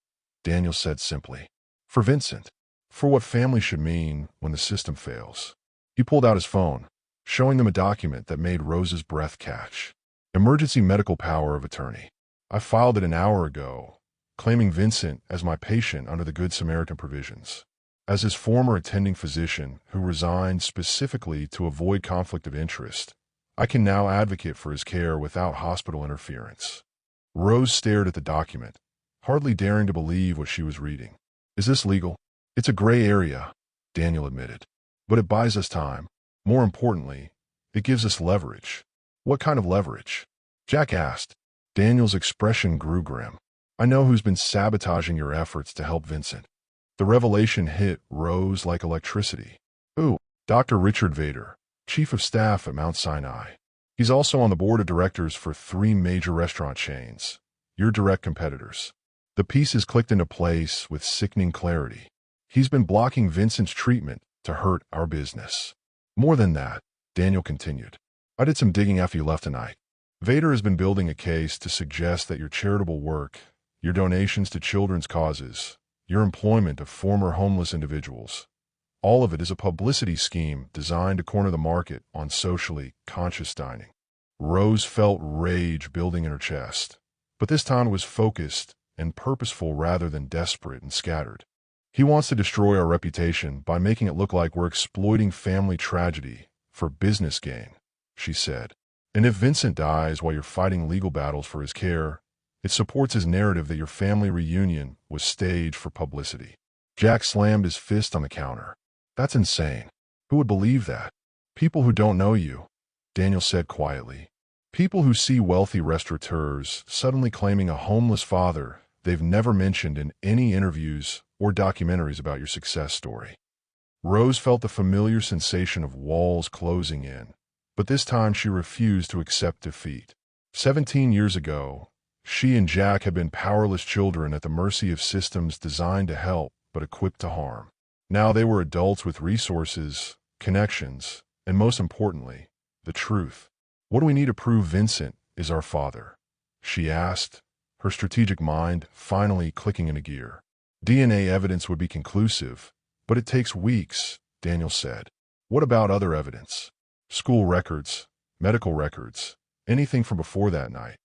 Daniel said simply. "For Vincent. For what family should mean when the system fails." He pulled out his phone, showing them a document that made Rose's breath catch. "Emergency medical power of attorney. I filed it an hour ago, claiming Vincent as my patient under the Good Samaritan provisions. As his former attending physician who resigned specifically to avoid conflict of interest, I can now advocate for his care without hospital interference." Rose stared at the document, hardly daring to believe what she was reading. "Is this legal?" "It's a gray area," Daniel admitted. "But it buys us time. More importantly, it gives us leverage." "What kind of leverage?" Jack asked. Daniel's expression grew grim. "I know who's been sabotaging your efforts to help Vincent." The revelation hit Rose like electricity. "Who?" "Dr. Richard Vader, Chief of Staff at Mount Sinai. He's also on the board of directors for 3 major restaurant chains, your direct competitors." The pieces clicked into place with sickening clarity. "He's been blocking Vincent's treatment to hurt our business." "More than that," Daniel continued. "I did some digging after you left tonight. Vader has been building a case to suggest that your charitable work, your donations to children's causes, your employment of former homeless individuals, all of it is a publicity scheme designed to corner the market on socially conscious dining." Rose felt rage building in her chest, but this time it was focused and purposeful rather than desperate and scattered. He wants to destroy our reputation by making it look like we're exploiting family tragedy for business gain, she said. And if Vincent dies while you're fighting legal battles for his care, it supports his narrative that your family reunion was staged for publicity. Jack slammed his fist on the counter. That's insane. Who would believe that? People who don't know you, Daniel said quietly. People who see wealthy restaurateurs suddenly claiming a homeless father they've never mentioned in any interviews or documentaries about your success story. Rose felt the familiar sensation of walls closing in, but this time she refused to accept defeat. 17 years ago, she and Jack had been powerless children at the mercy of systems designed to help but equipped to harm. Now they were adults with resources, connections, and most importantly, the truth. What do we need to prove Vincent is our father? She asked, her strategic mind finally clicking into gear. DNA evidence would be conclusive, but it takes weeks, Daniel said. What about other evidence? School records, medical records, anything from before that night.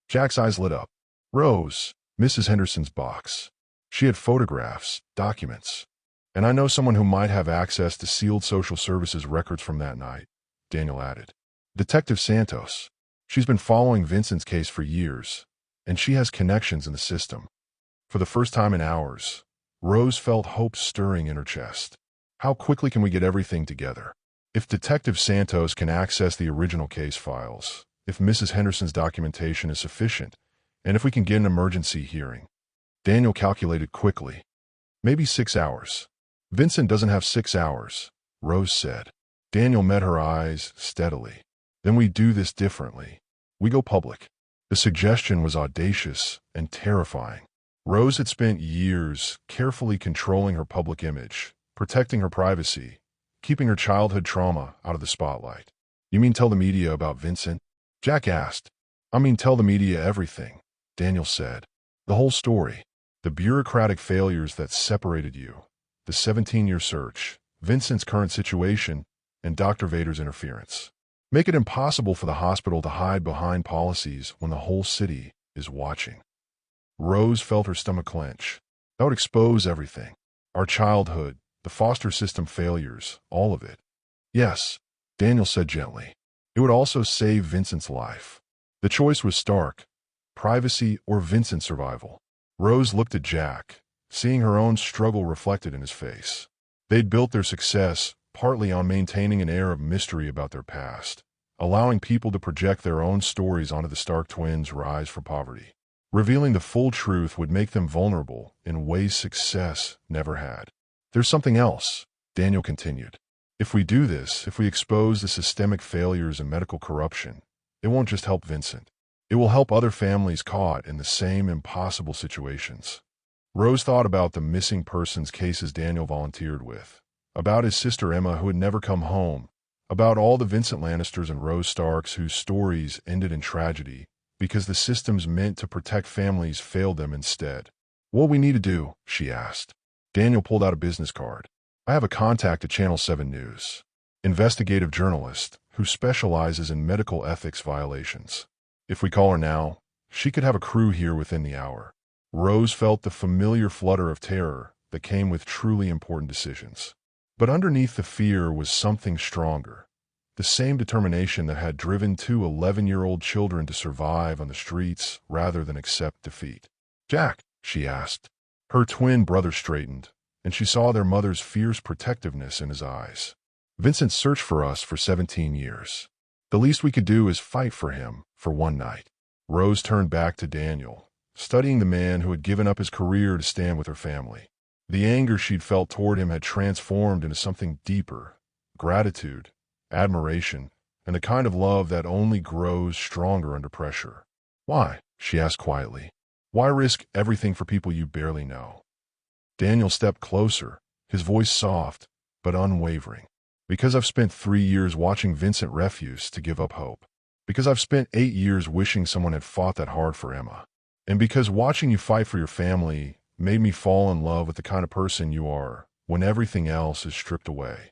Jack's eyes lit up. Rose, Mrs. Henderson's box. She had photographs, documents. And I know someone who might have access to sealed social services records from that night, Daniel added. Detective Santos. She's been following Vincent's case for years, and she has connections in the system. For the first time in hours, Rose felt hope stirring in her chest. How quickly can we get everything together? If Detective Santos can access the original case files, if Mrs. Henderson's documentation is sufficient, and if we can get an emergency hearing. Daniel calculated quickly. Maybe 6 hours. Vincent doesn't have 6 hours, Rose said. Daniel met her eyes steadily. Then we do this differently. We go public. The suggestion was audacious and terrifying. Rose had spent years carefully controlling her public image, protecting her privacy, keeping her childhood trauma out of the spotlight. You mean tell the media about Vincent? Jack asked. I mean tell the media everything, Daniel said. The whole story. The bureaucratic failures that separated you, the 17-year search, Vincent's current situation, and Dr. Vader's interference. Make it impossible for the hospital to hide behind policies when the whole city is watching. Rose felt her stomach clench. That would expose everything. Our childhood, the foster system failures, all of it. Yes, Daniel said gently. It would also save Vincent's life. The choice was stark. Privacy or Vincent's survival. Rose looked at Jack, seeing her own struggle reflected in his face. They'd built their success partly on maintaining an air of mystery about their past, allowing people to project their own stories onto the Stark twins' rise from poverty. Revealing the full truth would make them vulnerable in ways success never had. There's something else, Daniel continued. If we do this, if we expose the systemic failures and medical corruption, it won't just help Vincent. It will help other families caught in the same impossible situations. Rose thought about the missing persons cases Daniel volunteered with, about his sister Emma who had never come home, about all the Vincent Lannisters and Rose Starks whose stories ended in tragedy because the systems meant to protect families failed them instead. What we need to do, she asked. Daniel pulled out a business card. I have a contact at Channel 7 News, investigative journalist who specializes in medical ethics violations. If we call her now, she could have a crew here within the hour. Rose felt the familiar flutter of terror that came with truly important decisions. But underneath the fear was something stronger, the same determination that had driven two 11-year-old children to survive on the streets rather than accept defeat. Jack, she asked. Her twin brother straightened, and she saw their mother's fierce protectiveness in his eyes. Vincent searched for us for 17 years. The least we could do is fight for him for one night. Rose turned back to Daniel, studying the man who had given up his career to stand with her family. The anger she'd felt toward him had transformed into something deeper, gratitude, admiration, and the kind of love that only grows stronger under pressure. Why? She asked quietly. Why risk everything for people you barely know? Daniel stepped closer, his voice soft but unwavering. Because I've spent 3 years watching Vincent refuse to give up hope. Because I've spent 8 years wishing someone had fought that hard for Emma. And because watching you fight for your family made me fall in love with the kind of person you are when everything else is stripped away.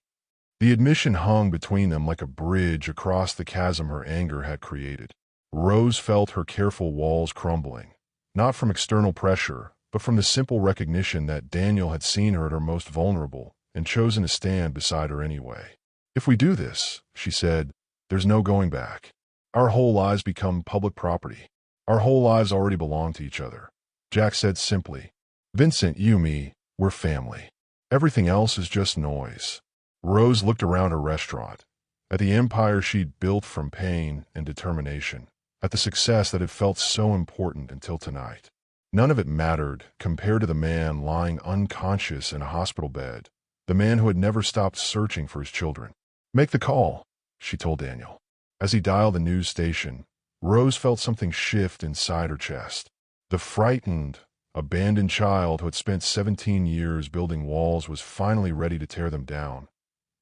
The admission hung between them like a bridge across the chasm her anger had created. Rose felt her careful walls crumbling, not from external pressure, but from the simple recognition that Daniel had seen her at her most vulnerable and chosen to stand beside her anyway. "If we do this," she said, "there's no going back. Our whole lives become public property. Our whole lives already belong to each other." Jack said simply, "Vincent, you, me, we're family. Everything else is just noise." Rose looked around her restaurant, at the empire she'd built from pain and determination, at the success that had felt so important until tonight. None of it mattered compared to the man lying unconscious in a hospital bed, the man who had never stopped searching for his children. "Make the call," she told Daniel. As he dialed the news station, Rose felt something shift inside her chest. The frightened, abandoned child who had spent 17 years building walls was finally ready to tear them down.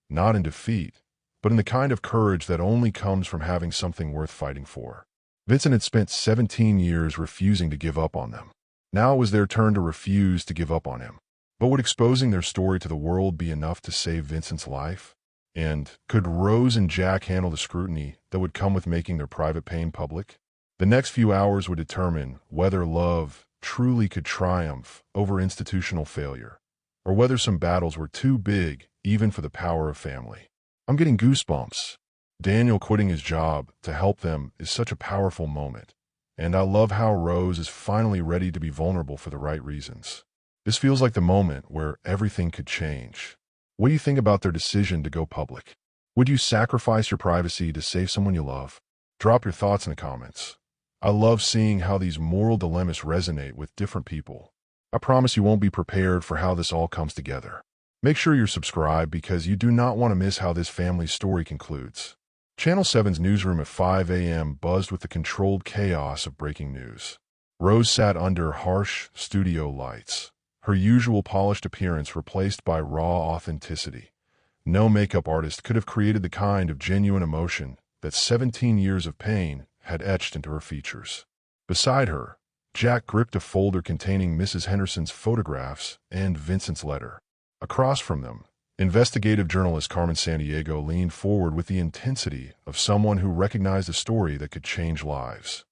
Not in defeat, but in the kind of courage that only comes from having something worth fighting for. Vincent had spent 17 years refusing to give up on them. Now it was their turn to refuse to give up on him. But would exposing their story to the world be enough to save Vincent's life? And could Rose and Jack handle the scrutiny that would come with making their private pain public? The next few hours would determine whether love truly could triumph over institutional failure, or whether some battles were too big even for the power of family. "I'm getting goosebumps." Daniel quitting his job to help them is such a powerful moment, and I love how Rose is finally ready to be vulnerable for the right reasons. This feels like the moment where everything could change. What do you think about their decision to go public? Would you sacrifice your privacy to save someone you love? Drop your thoughts in the comments. I love seeing how these moral dilemmas resonate with different people. I promise you won't be prepared for how this all comes together. Make sure you're subscribed because you do not want to miss how this family's story concludes. Channel 7's newsroom at 5 a.m. buzzed with the controlled chaos of breaking news. Rose sat under harsh studio lights, her usual polished appearance replaced by raw authenticity. No makeup artist could have created the kind of genuine emotion that 17 years of pain had etched into her features. Beside her, Jack gripped a folder containing Mrs. Henderson's photographs and Vincent's letter. Across from them, investigative journalist Carmen Sandiego leaned forward with the intensity of someone who recognized a story that could change lives.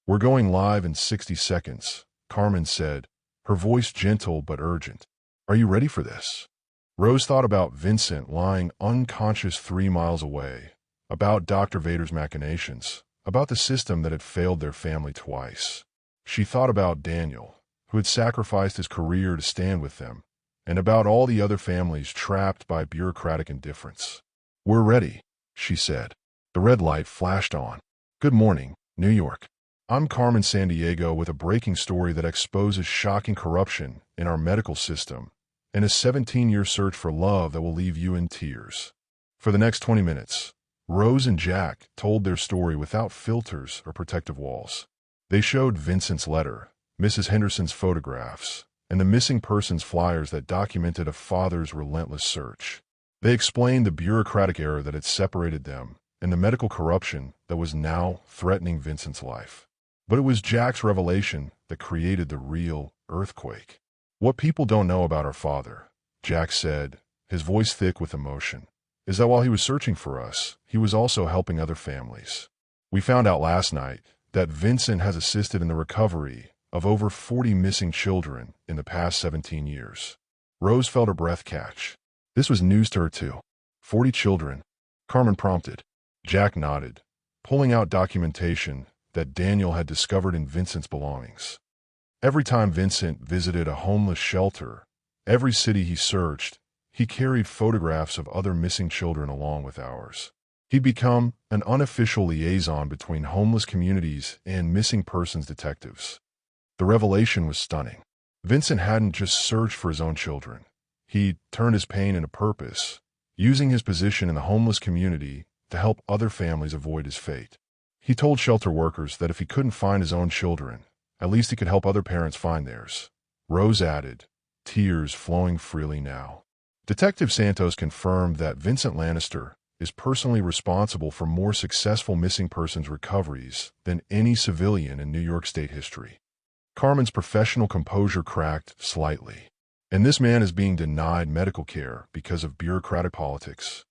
"We're going live in 60 seconds, Carmen said, her voice gentle but urgent. "Are you ready for this?" Rose thought about Vincent lying unconscious 3 miles away, about Dr. Vader's machinations, about the system that had failed their family twice. She thought about Daniel, who had sacrificed his career to stand with them, and about all the other families trapped by bureaucratic indifference. "We're ready," she said. The red light flashed on. "Good morning, New York. I'm Carmen Sandiego with a breaking story that exposes shocking corruption in our medical system and a 17-year search for love that will leave you in tears." For the next 20 minutes, Rose and Jack told their story without filters or protective walls. They showed Vincent's letter, Mrs. Henderson's photographs, and the missing persons flyers that documented a father's relentless search. They explained the bureaucratic error that had separated them and the medical corruption that was now threatening Vincent's life. But it was Jack's revelation that created the real earthquake. "What people don't know about our father," Jack said, his voice thick with emotion, "is that while he was searching for us, he was also helping other families. We found out last night that Vincent has assisted in the recovery of over 40 missing children in the past 17 years. Rose felt her breath catch. This was news to her too. 40 children, Carmen prompted. Jack nodded, pulling out documentation that Daniel had discovered in Vincent's belongings. Every time Vincent visited a homeless shelter, every city he searched, he carried photographs of other missing children along with ours. He'd become an unofficial liaison between homeless communities and missing persons detectives. The revelation was stunning. Vincent hadn't just searched for his own children. He'd turned his pain into purpose, using his position in the homeless community to help other families avoid his fate. He told shelter workers that if he couldn't find his own children, at least he could help other parents find theirs. Rose added, tears flowing freely now. Detective Santos confirmed that Vincent Lannister is personally responsible for more successful missing persons recoveries than any civilian in New York State history. Carmen's professional composure cracked slightly. And this man is being denied medical care because of bureaucratic politics.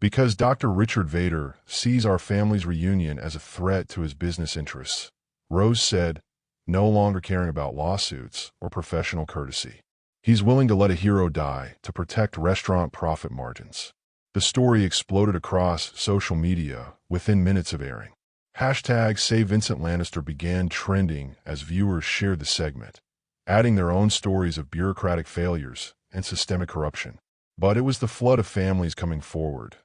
Because Dr. Richard Vader sees our family's reunion as a threat to his business interests. Rose said, no longer caring about lawsuits or professional courtesy. He's willing to let a hero die to protect restaurant profit margins. The story exploded across social media within minutes of airing. Hashtag Save Vincent Lannister began trending as viewers shared the segment, adding their own stories of bureaucratic failures and systemic corruption. But it was the flood of families coming forward,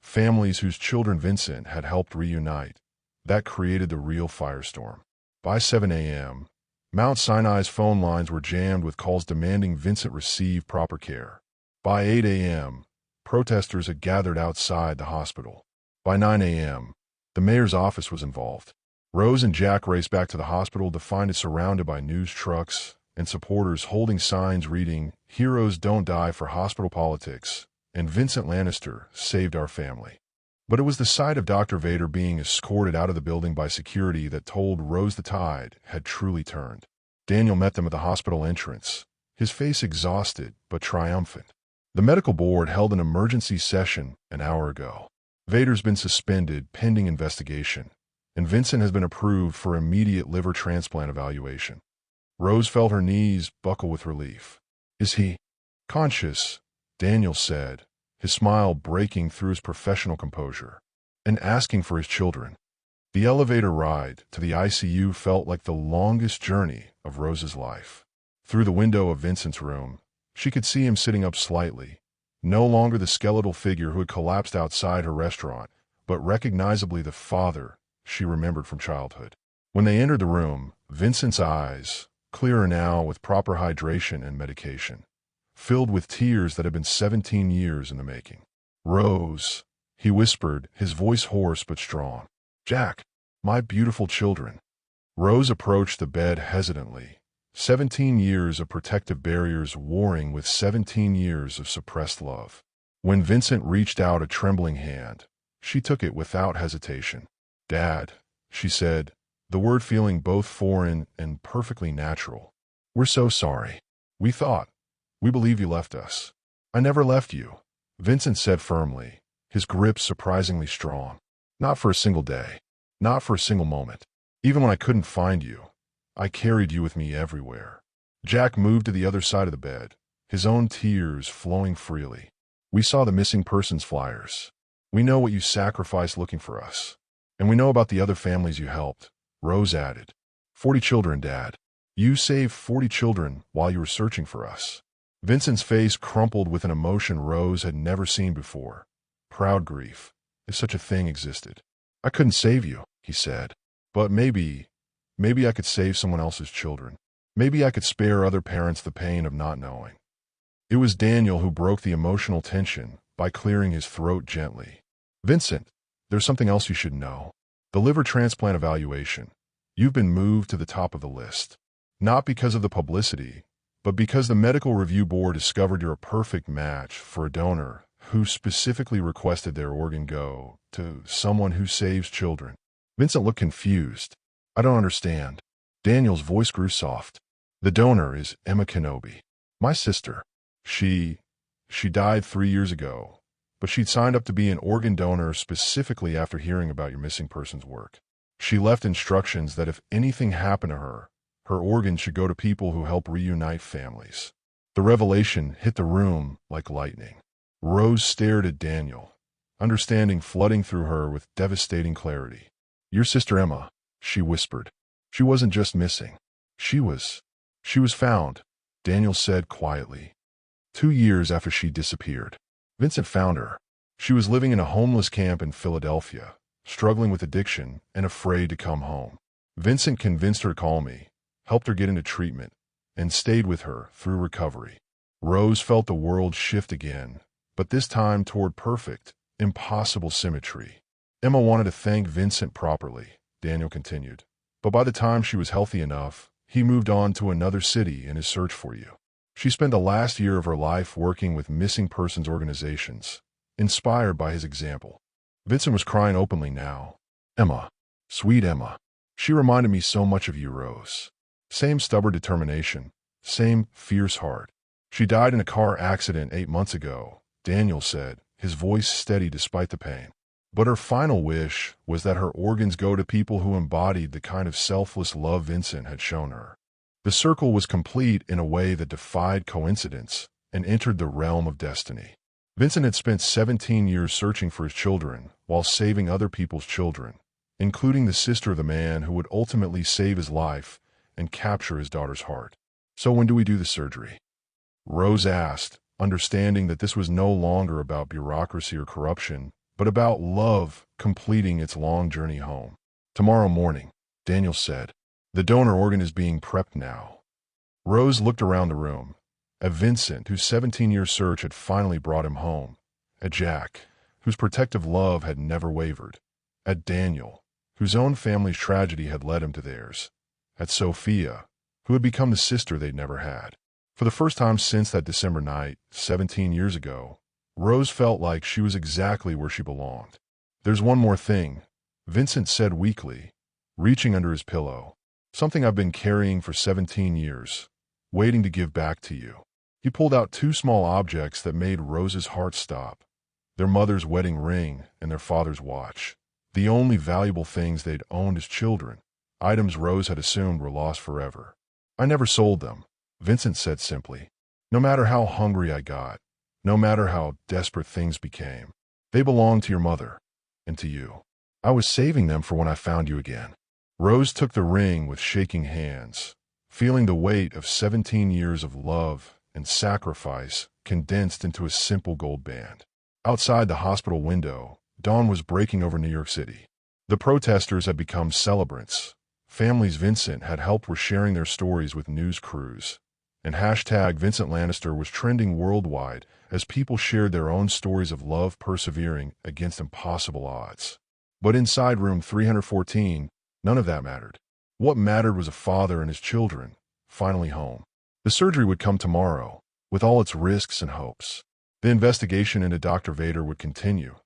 families whose children Vincent had helped reunite, that created the real firestorm. By 7 a.m., Mount Sinai's phone lines were jammed with calls demanding Vincent receive proper care. By 8 a.m., protesters had gathered outside the hospital. By 9 a.m., the mayor's office was involved. Rose and Jack raced back to the hospital to find it surrounded by news trucks and supporters holding signs reading, "Heroes don't die for hospital politics," and "Vincent Lannister saved our family." But it was the sight of Dr. Vader being escorted out of the building by security that told Rose the tide had truly turned. Daniel met them at the hospital entrance, his face exhausted but triumphant. The medical board held an emergency session an hour ago. Vader's been suspended pending investigation, and Vincent has been approved for immediate liver transplant evaluation. Rose felt her knees buckle with relief. "Is he conscious?" Daniel said, his smile breaking through his professional composure, and asking for his children. The elevator ride to the ICU felt like the longest journey of Rose's life. Through the window of Vincent's room, she could see him sitting up slightly, no longer the skeletal figure who had collapsed outside her restaurant, but recognizably the father she remembered from childhood. When they entered the room, Vincent's eyes, clearer now with proper hydration and medication, filled with tears that had been 17 years in the making. "Rose," he whispered, his voice hoarse but strong. "Jack, my beautiful children." Rose approached the bed hesitantly, 17 years of protective barriers warring with 17 years of suppressed love. When Vincent reached out a trembling hand, she took it without hesitation. "Dad," she said, the word feeling both foreign and perfectly natural. "We're so sorry. We believe you left us." "I never left you," Vincent said firmly, his grip surprisingly strong. "Not for a single day. Not for a single moment. Even when I couldn't find you, I carried you with me everywhere." Jack moved to the other side of the bed, his own tears flowing freely. "We saw the missing persons flyers. We know what you sacrificed looking for us. And we know about the other families you helped," Rose added. 40 children, Dad. You saved 40 children while you were searching for us." Vincent's face crumpled with an emotion Rose had never seen before. Proud grief, if such a thing existed. "I couldn't save you," he said. "But maybe I could save someone else's children. Maybe I could spare other parents the pain of not knowing." It was Daniel who broke the emotional tension by clearing his throat gently. "Vincent, there's something else you should know. The liver transplant evaluation. You've been moved to the top of the list. Not because of the publicity, but because the medical review board discovered you're a perfect match for a donor who specifically requested their organ go to someone who saves children." Vincent looked confused. "I don't understand." Daniel's voice grew soft. "The donor is Emma Kenobi, my sister. She died 3 years ago, but she'd signed up to be an organ donor specifically after hearing about your missing persons work. She left instructions that if anything happened to her, her organs should go to people who help reunite families." The revelation hit the room like lightning. Rose stared at Daniel, understanding flooding through her with devastating clarity. "Your sister Emma," she whispered. "She wasn't just missing. She was found," Daniel said quietly. 2 years after she disappeared, Vincent found her. She was living in a homeless camp in Philadelphia, struggling with addiction and afraid to come home. Vincent convinced her to call me, helped her get into treatment, and stayed with her through recovery. Rose felt the world shift again, but this time toward perfect, impossible symmetry. "Emma wanted to thank Vincent properly," Daniel continued. "But by the time she was healthy enough, he moved on to another city in his search for you. She spent the last year of her life working with missing persons organizations, inspired by his example." Vincent was crying openly now. "Emma, sweet Emma. She reminded me so much of you, Rose. Same stubborn determination, same fierce heart. She died in a car accident 8 months ago," Daniel said, his voice steady despite the pain. But her final wish was that her organs go to people who embodied the kind of selfless love Vincent had shown her. The circle was complete in a way that defied coincidence and entered the realm of destiny. Vincent had spent 17 years searching for his children while saving other people's children, including the sister of the man who would ultimately save his life and capture his daughter's heart. "So when do we do the surgery?" Rose asked, understanding that this was no longer about bureaucracy or corruption, but about love completing its long journey home. "Tomorrow morning," Daniel said. "The donor organ is being prepped now." Rose looked around the room, at Vincent, whose 17-year search had finally brought him home, at Jack, whose protective love had never wavered, at Daniel, whose own family's tragedy had led him to theirs, at Sophia, who had become the sister they'd never had. For the first time since that December night, 17 years ago, Rose felt like she was exactly where she belonged. "There's one more thing," Vincent said weakly, reaching under his pillow. "Something I've been carrying for 17 years, waiting to give back to you." He pulled out two small objects that made Rose's heart stop: their mother's wedding ring and their father's watch, the only valuable things they'd owned as children, items Rose had assumed were lost forever. "I never sold them," Vincent said simply. "No matter how hungry I got, no matter how desperate things became, they belonged to your mother and to you. I was saving them for when I found you again." Rose took the ring with shaking hands, feeling the weight of 17 years of love and sacrifice condensed into a simple gold band. Outside the hospital window, dawn was breaking over New York City. The protesters had become celebrants. Families Vincent had helped were sharing their stories with news crews, and hashtag Vincent Lannister was trending worldwide as people shared their own stories of love persevering against impossible odds. But inside room 314, none of that mattered. What mattered was a father and his children, finally home. The surgery would come tomorrow, with all its risks and hopes. The investigation into Dr. Vader would continue,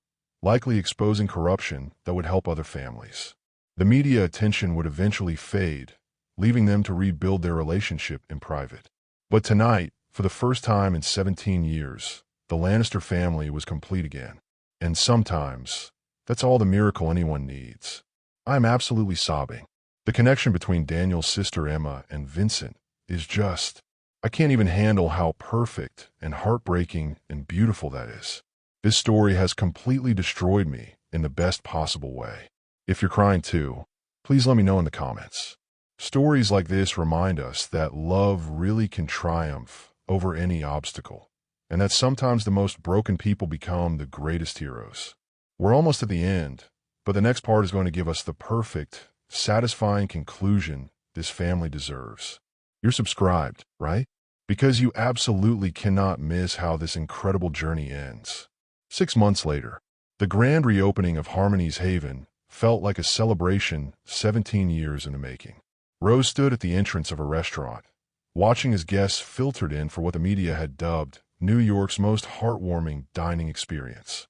likely exposing corruption that would help other families. The media attention would eventually fade, leaving them to rebuild their relationship in private. But tonight, for the first time in 17 years, the Lannister family was complete again. And sometimes, that's all the miracle anyone needs. I'm absolutely sobbing. The connection between Daniel's sister Emma and Vincent is just... I can't even handle how perfect and heartbreaking and beautiful that is. This story has completely destroyed me in the best possible way. If you're crying too, please let me know in the comments. Stories like this remind us that love really can triumph over any obstacle, and that sometimes the most broken people become the greatest heroes. We're almost at the end, but the next part is going to give us the perfect, satisfying conclusion this family deserves. You're subscribed, right? Because you absolutely cannot miss how this incredible journey ends. 6 months later, the grand reopening of Harmony's Haven felt like a celebration 17 years in the making. Rose stood at the entrance of a restaurant, watching as guests filtered in for what the media had dubbed New York's most heartwarming dining experience.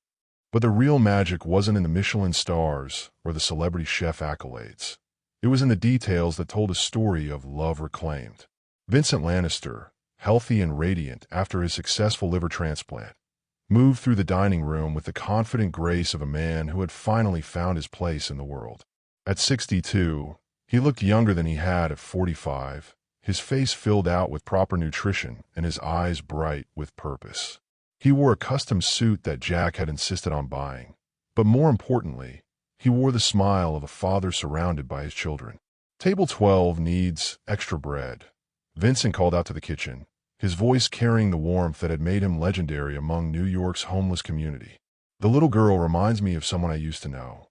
But the real magic wasn't in the Michelin stars or the celebrity chef accolades. It was in the details that told a story of love reclaimed. Vincent Lannister, healthy and radiant after his successful liver transplant, moved through the dining room with the confident grace of a man who had finally found his place in the world. At 62, he looked younger than he had at 45, his face filled out with proper nutrition and his eyes bright with purpose. He wore a custom suit that Jack had insisted on buying, but more importantly, he wore the smile of a father surrounded by his children. "Table 12 needs extra bread," Vincent called out to the kitchen, his voice carrying the warmth that had made him legendary among New York's homeless community. "The little girl reminds me of someone I used to know."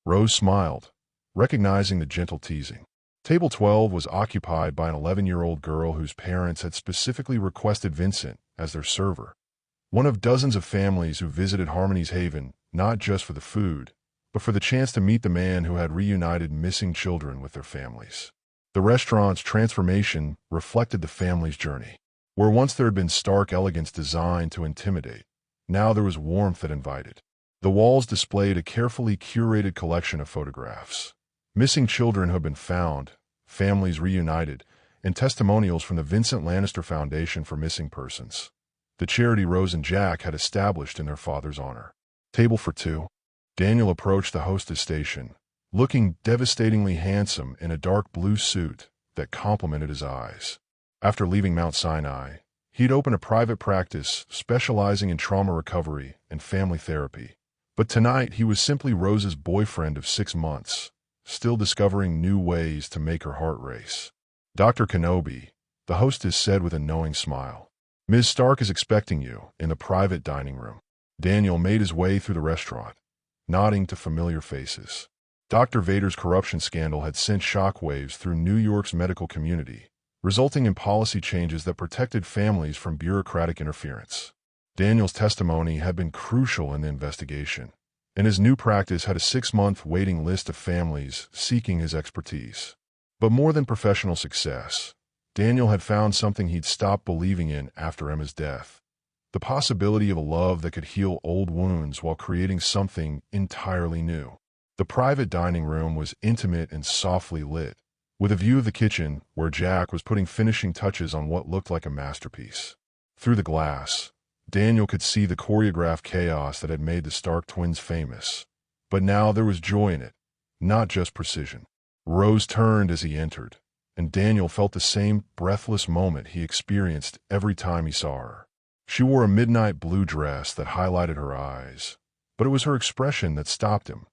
Rose smiled, recognizing the gentle teasing. Table 12 was occupied by an 11-year-old girl whose parents had specifically requested Vincent as their server. One of dozens of families who visited Harmony's Haven, not just for the food, but for the chance to meet the man who had reunited missing children with their families. The restaurant's transformation reflected the family's journey. Where once there had been stark elegance designed to intimidate, now there was warmth that invited. The walls displayed a carefully curated collection of photographs. Missing children who had been found, families reunited, and testimonials from the Vincent Lannister Foundation for Missing Persons, the charity Rose and Jack had established in their father's honor. "Table for two," Daniel approached the hostess station, looking devastatingly handsome in a dark blue suit that complemented his eyes. After leaving Mount Sinai, he'd opened a private practice specializing in trauma recovery and family therapy. But tonight he was simply Rose's boyfriend of 6 months, still discovering new ways to make her heart race. Dr. Kenobi, the hostess said with a knowing smile. Ms. Stark is expecting you in the private dining room. Daniel made his way through the restaurant, nodding to familiar faces. Dr. Vader's corruption scandal had sent shockwaves through New York's medical community, resulting in policy changes that protected families from bureaucratic interference. Daniel's testimony had been crucial in the investigation, and his new practice had a 6-month waiting list of families seeking his expertise. But more than professional success, Daniel had found something he'd stopped believing in after Emma's death: the possibility of a love that could heal old wounds while creating something entirely new. The private dining room was intimate and softly lit, with a view of the kitchen where Jack was putting finishing touches on what looked like a masterpiece. Through the glass, Daniel could see the choreographed chaos that had made the Stark twins famous. But now there was joy in it, not just precision. Rose turned as he entered, and Daniel felt the same breathless moment he experienced every time he saw her. She wore a midnight blue dress that highlighted her eyes, but it was her expression that stopped him,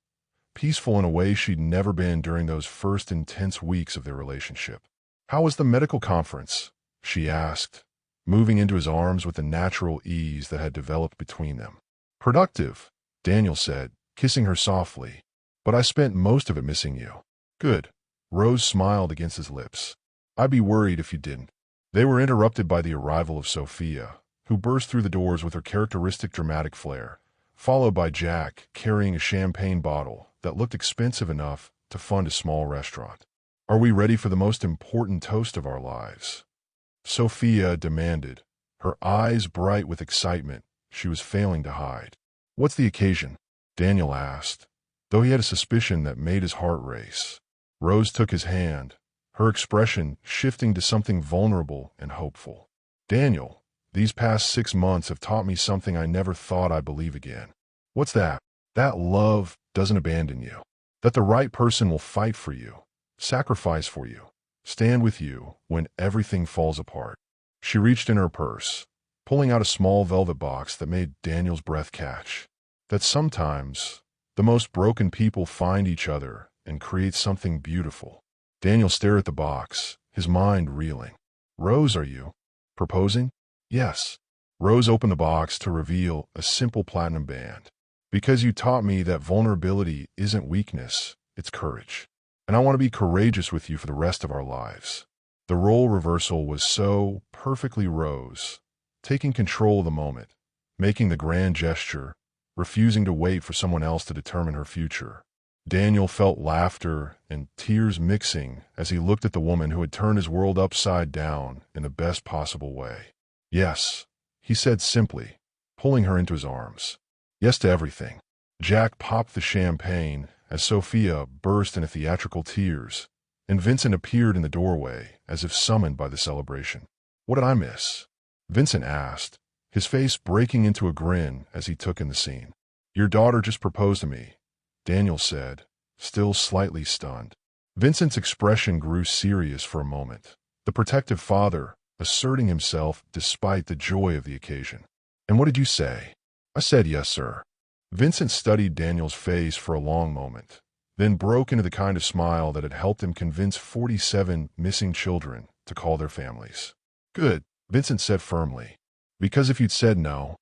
peaceful in a way she'd never been during those first intense weeks of their relationship. "How was the medical conference?" she asked, moving into his arms with the natural ease that had developed between them. "Productive," Daniel said, kissing her softly. "But I spent most of it missing you." "Good." Rose smiled against his lips. "I'd be worried if you didn't." They were interrupted by the arrival of Sophia, who burst through the doors with her characteristic dramatic flair, followed by Jack carrying a champagne bottle that looked expensive enough to fund a small restaurant. "Are we ready for the most important toast of our lives?" Sophia demanded, her eyes bright with excitement she was failing to hide. "What's the occasion?" Daniel asked, though he had a suspicion that made his heart race. Rose took his hand, her expression shifting to something vulnerable and hopeful. "Daniel, these past 6 months have taught me something I never thought I'd believe again." "What's that?" "That love doesn't abandon you. That the right person will fight for you, sacrifice for you, stand with you when everything falls apart." She reached in her purse, pulling out a small velvet box that made Daniel's breath catch. "That sometimes the most broken people find each other and create something beautiful." Daniel stared at the box, his mind reeling. "Rose, are you proposing?" "Yes." Rose opened the box to reveal a simple platinum band. "Because you taught me that vulnerability isn't weakness, it's courage. And I want to be courageous with you for the rest of our lives." The role reversal was so perfectly Rose, taking control of the moment, making the grand gesture, refusing to wait for someone else to determine her future. Daniel felt laughter and tears mixing as he looked at the woman who had turned his world upside down in the best possible way. "Yes," he said simply, pulling her into his arms. "Yes to everything." Jack popped the champagne as Sophia burst into theatrical tears, and Vincent appeared in the doorway as if summoned by the celebration. "What did I miss?" Vincent asked, his face breaking into a grin as he took in the scene. "Your daughter just proposed to me," Daniel said, still slightly stunned. Vincent's expression grew serious for a moment, the protective father asserting himself despite the joy of the occasion. "And what did you say?" "I said yes, sir." Vincent studied Daniel's face for a long moment, then broke into the kind of smile that had helped him convince 47 missing children to call their families. "Good," Vincent said firmly, "because if you'd said no,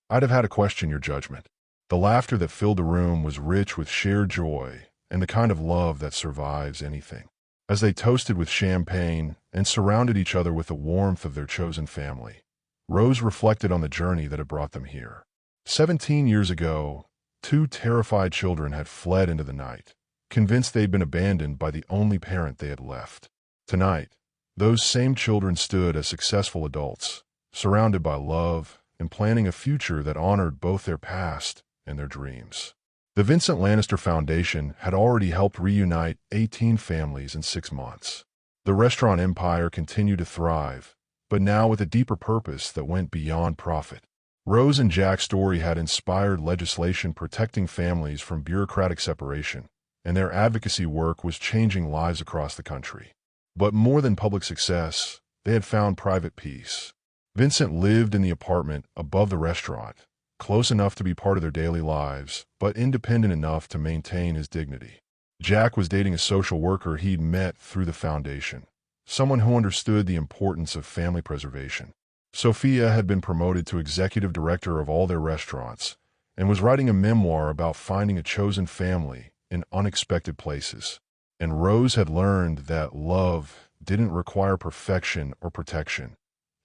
I'd have had to question your judgment." The laughter that filled the room was rich with shared joy and the kind of love that survives anything. As they toasted with champagne and surrounded each other with the warmth of their chosen family, Rose reflected on the journey that had brought them here. 17 years ago, 2 terrified children had fled into the night, convinced they'd been abandoned by the only parent they had left. Tonight, those same children stood as successful adults, surrounded by love and planning a future that honored both their past and their dreams. The Vincent Lannister Foundation had already helped reunite 18 families in 6 months. The restaurant empire continued to thrive, but now with a deeper purpose that went beyond profit. Rose and Jack's story had inspired legislation protecting families from bureaucratic separation, and their advocacy work was changing lives across the country. But more than public success, they had found private peace. Vincent lived in the apartment above the restaurant, close enough to be part of their daily lives, but independent enough to maintain his dignity. Jack was dating a social worker he'd met through the foundation, someone who understood the importance of family preservation. Sophia had been promoted to executive director of all their restaurants and was writing a memoir about finding a chosen family in unexpected places. And Rose had learned that love didn't require perfection or protection.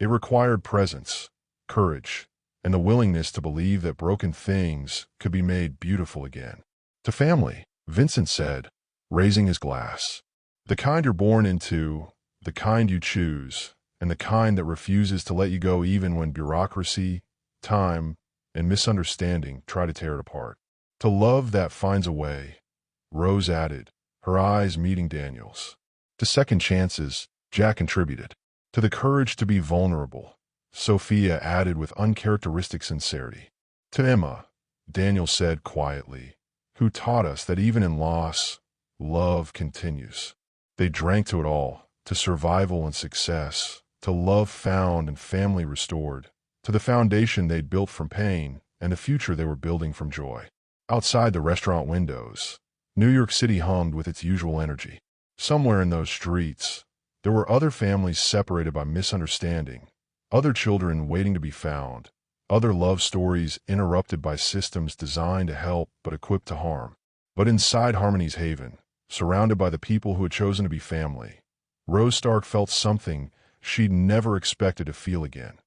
It required presence, courage, and the willingness to believe that broken things could be made beautiful again. To family, Vincent said, raising his glass. The kind you're born into, the kind you choose, and the kind that refuses to let you go even when bureaucracy, time, and misunderstanding try to tear it apart. To love that finds a way, Rose added, her eyes meeting Daniel's. To second chances, Jack contributed. To the courage to be vulnerable, Sophia added with uncharacteristic sincerity. To Emma, Daniel said quietly, who taught us that even in loss, love continues. They drank to it all, to survival and success, to love found and family restored, to the foundation they'd built from pain and the future they were building from joy. Outside the restaurant windows, New York City hummed with its usual energy. Somewhere in those streets, there were other families separated by misunderstanding, other children waiting to be found, other love stories interrupted by systems designed to help but equipped to harm. But inside Harmony's haven, surrounded by the people who had chosen to be family, Rose Stark felt something she'd never expected to feel again.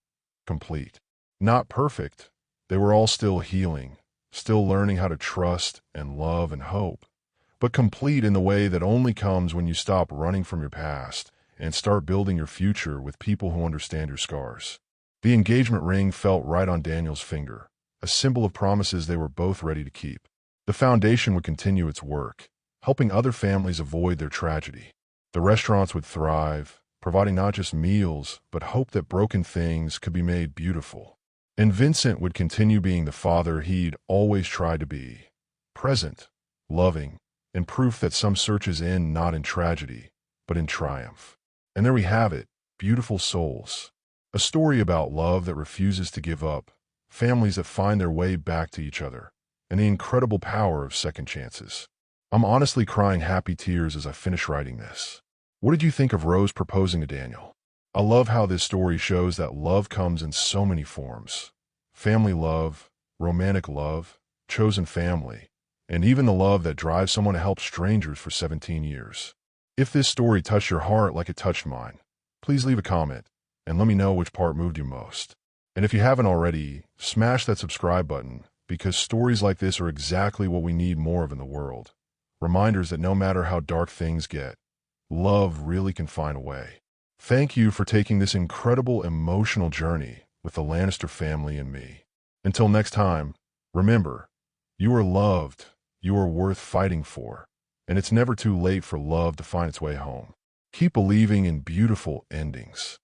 Complete. Not perfect. They were all still healing, still learning how to trust and love and hope, but complete in the way that only comes when you stop running from your past and start building your future with people who understand your scars. The engagement ring felt right on Daniel's finger, a symbol of promises they were both ready to keep. The foundation would continue its work, helping other families avoid their tragedy. The restaurants would thrive, providing not just meals, but hope that broken things could be made beautiful. And Vincent would continue being the father he'd always tried to be, present, loving, and proof that some searches end not in tragedy, but in triumph. And there we have it, Beautiful Souls. A story about love that refuses to give up, families that find their way back to each other, and the incredible power of second chances. I'm honestly crying happy tears as I finish writing this. What did you think of Rose proposing to Daniel? I love how this story shows that love comes in so many forms. Family love, romantic love, chosen family, and even the love that drives someone to help strangers for 17 years. If this story touched your heart like it touched mine, please leave a comment and let me know which part moved you most. And if you haven't already, smash that subscribe button, because stories like this are exactly what we need more of in the world. Reminders that no matter how dark things get, love really can find a way. Thank you for taking this incredible emotional journey with the Lannister family and me. Until next time, remember, you are loved, you are worth fighting for, and it's never too late for love to find its way home. Keep believing in beautiful endings.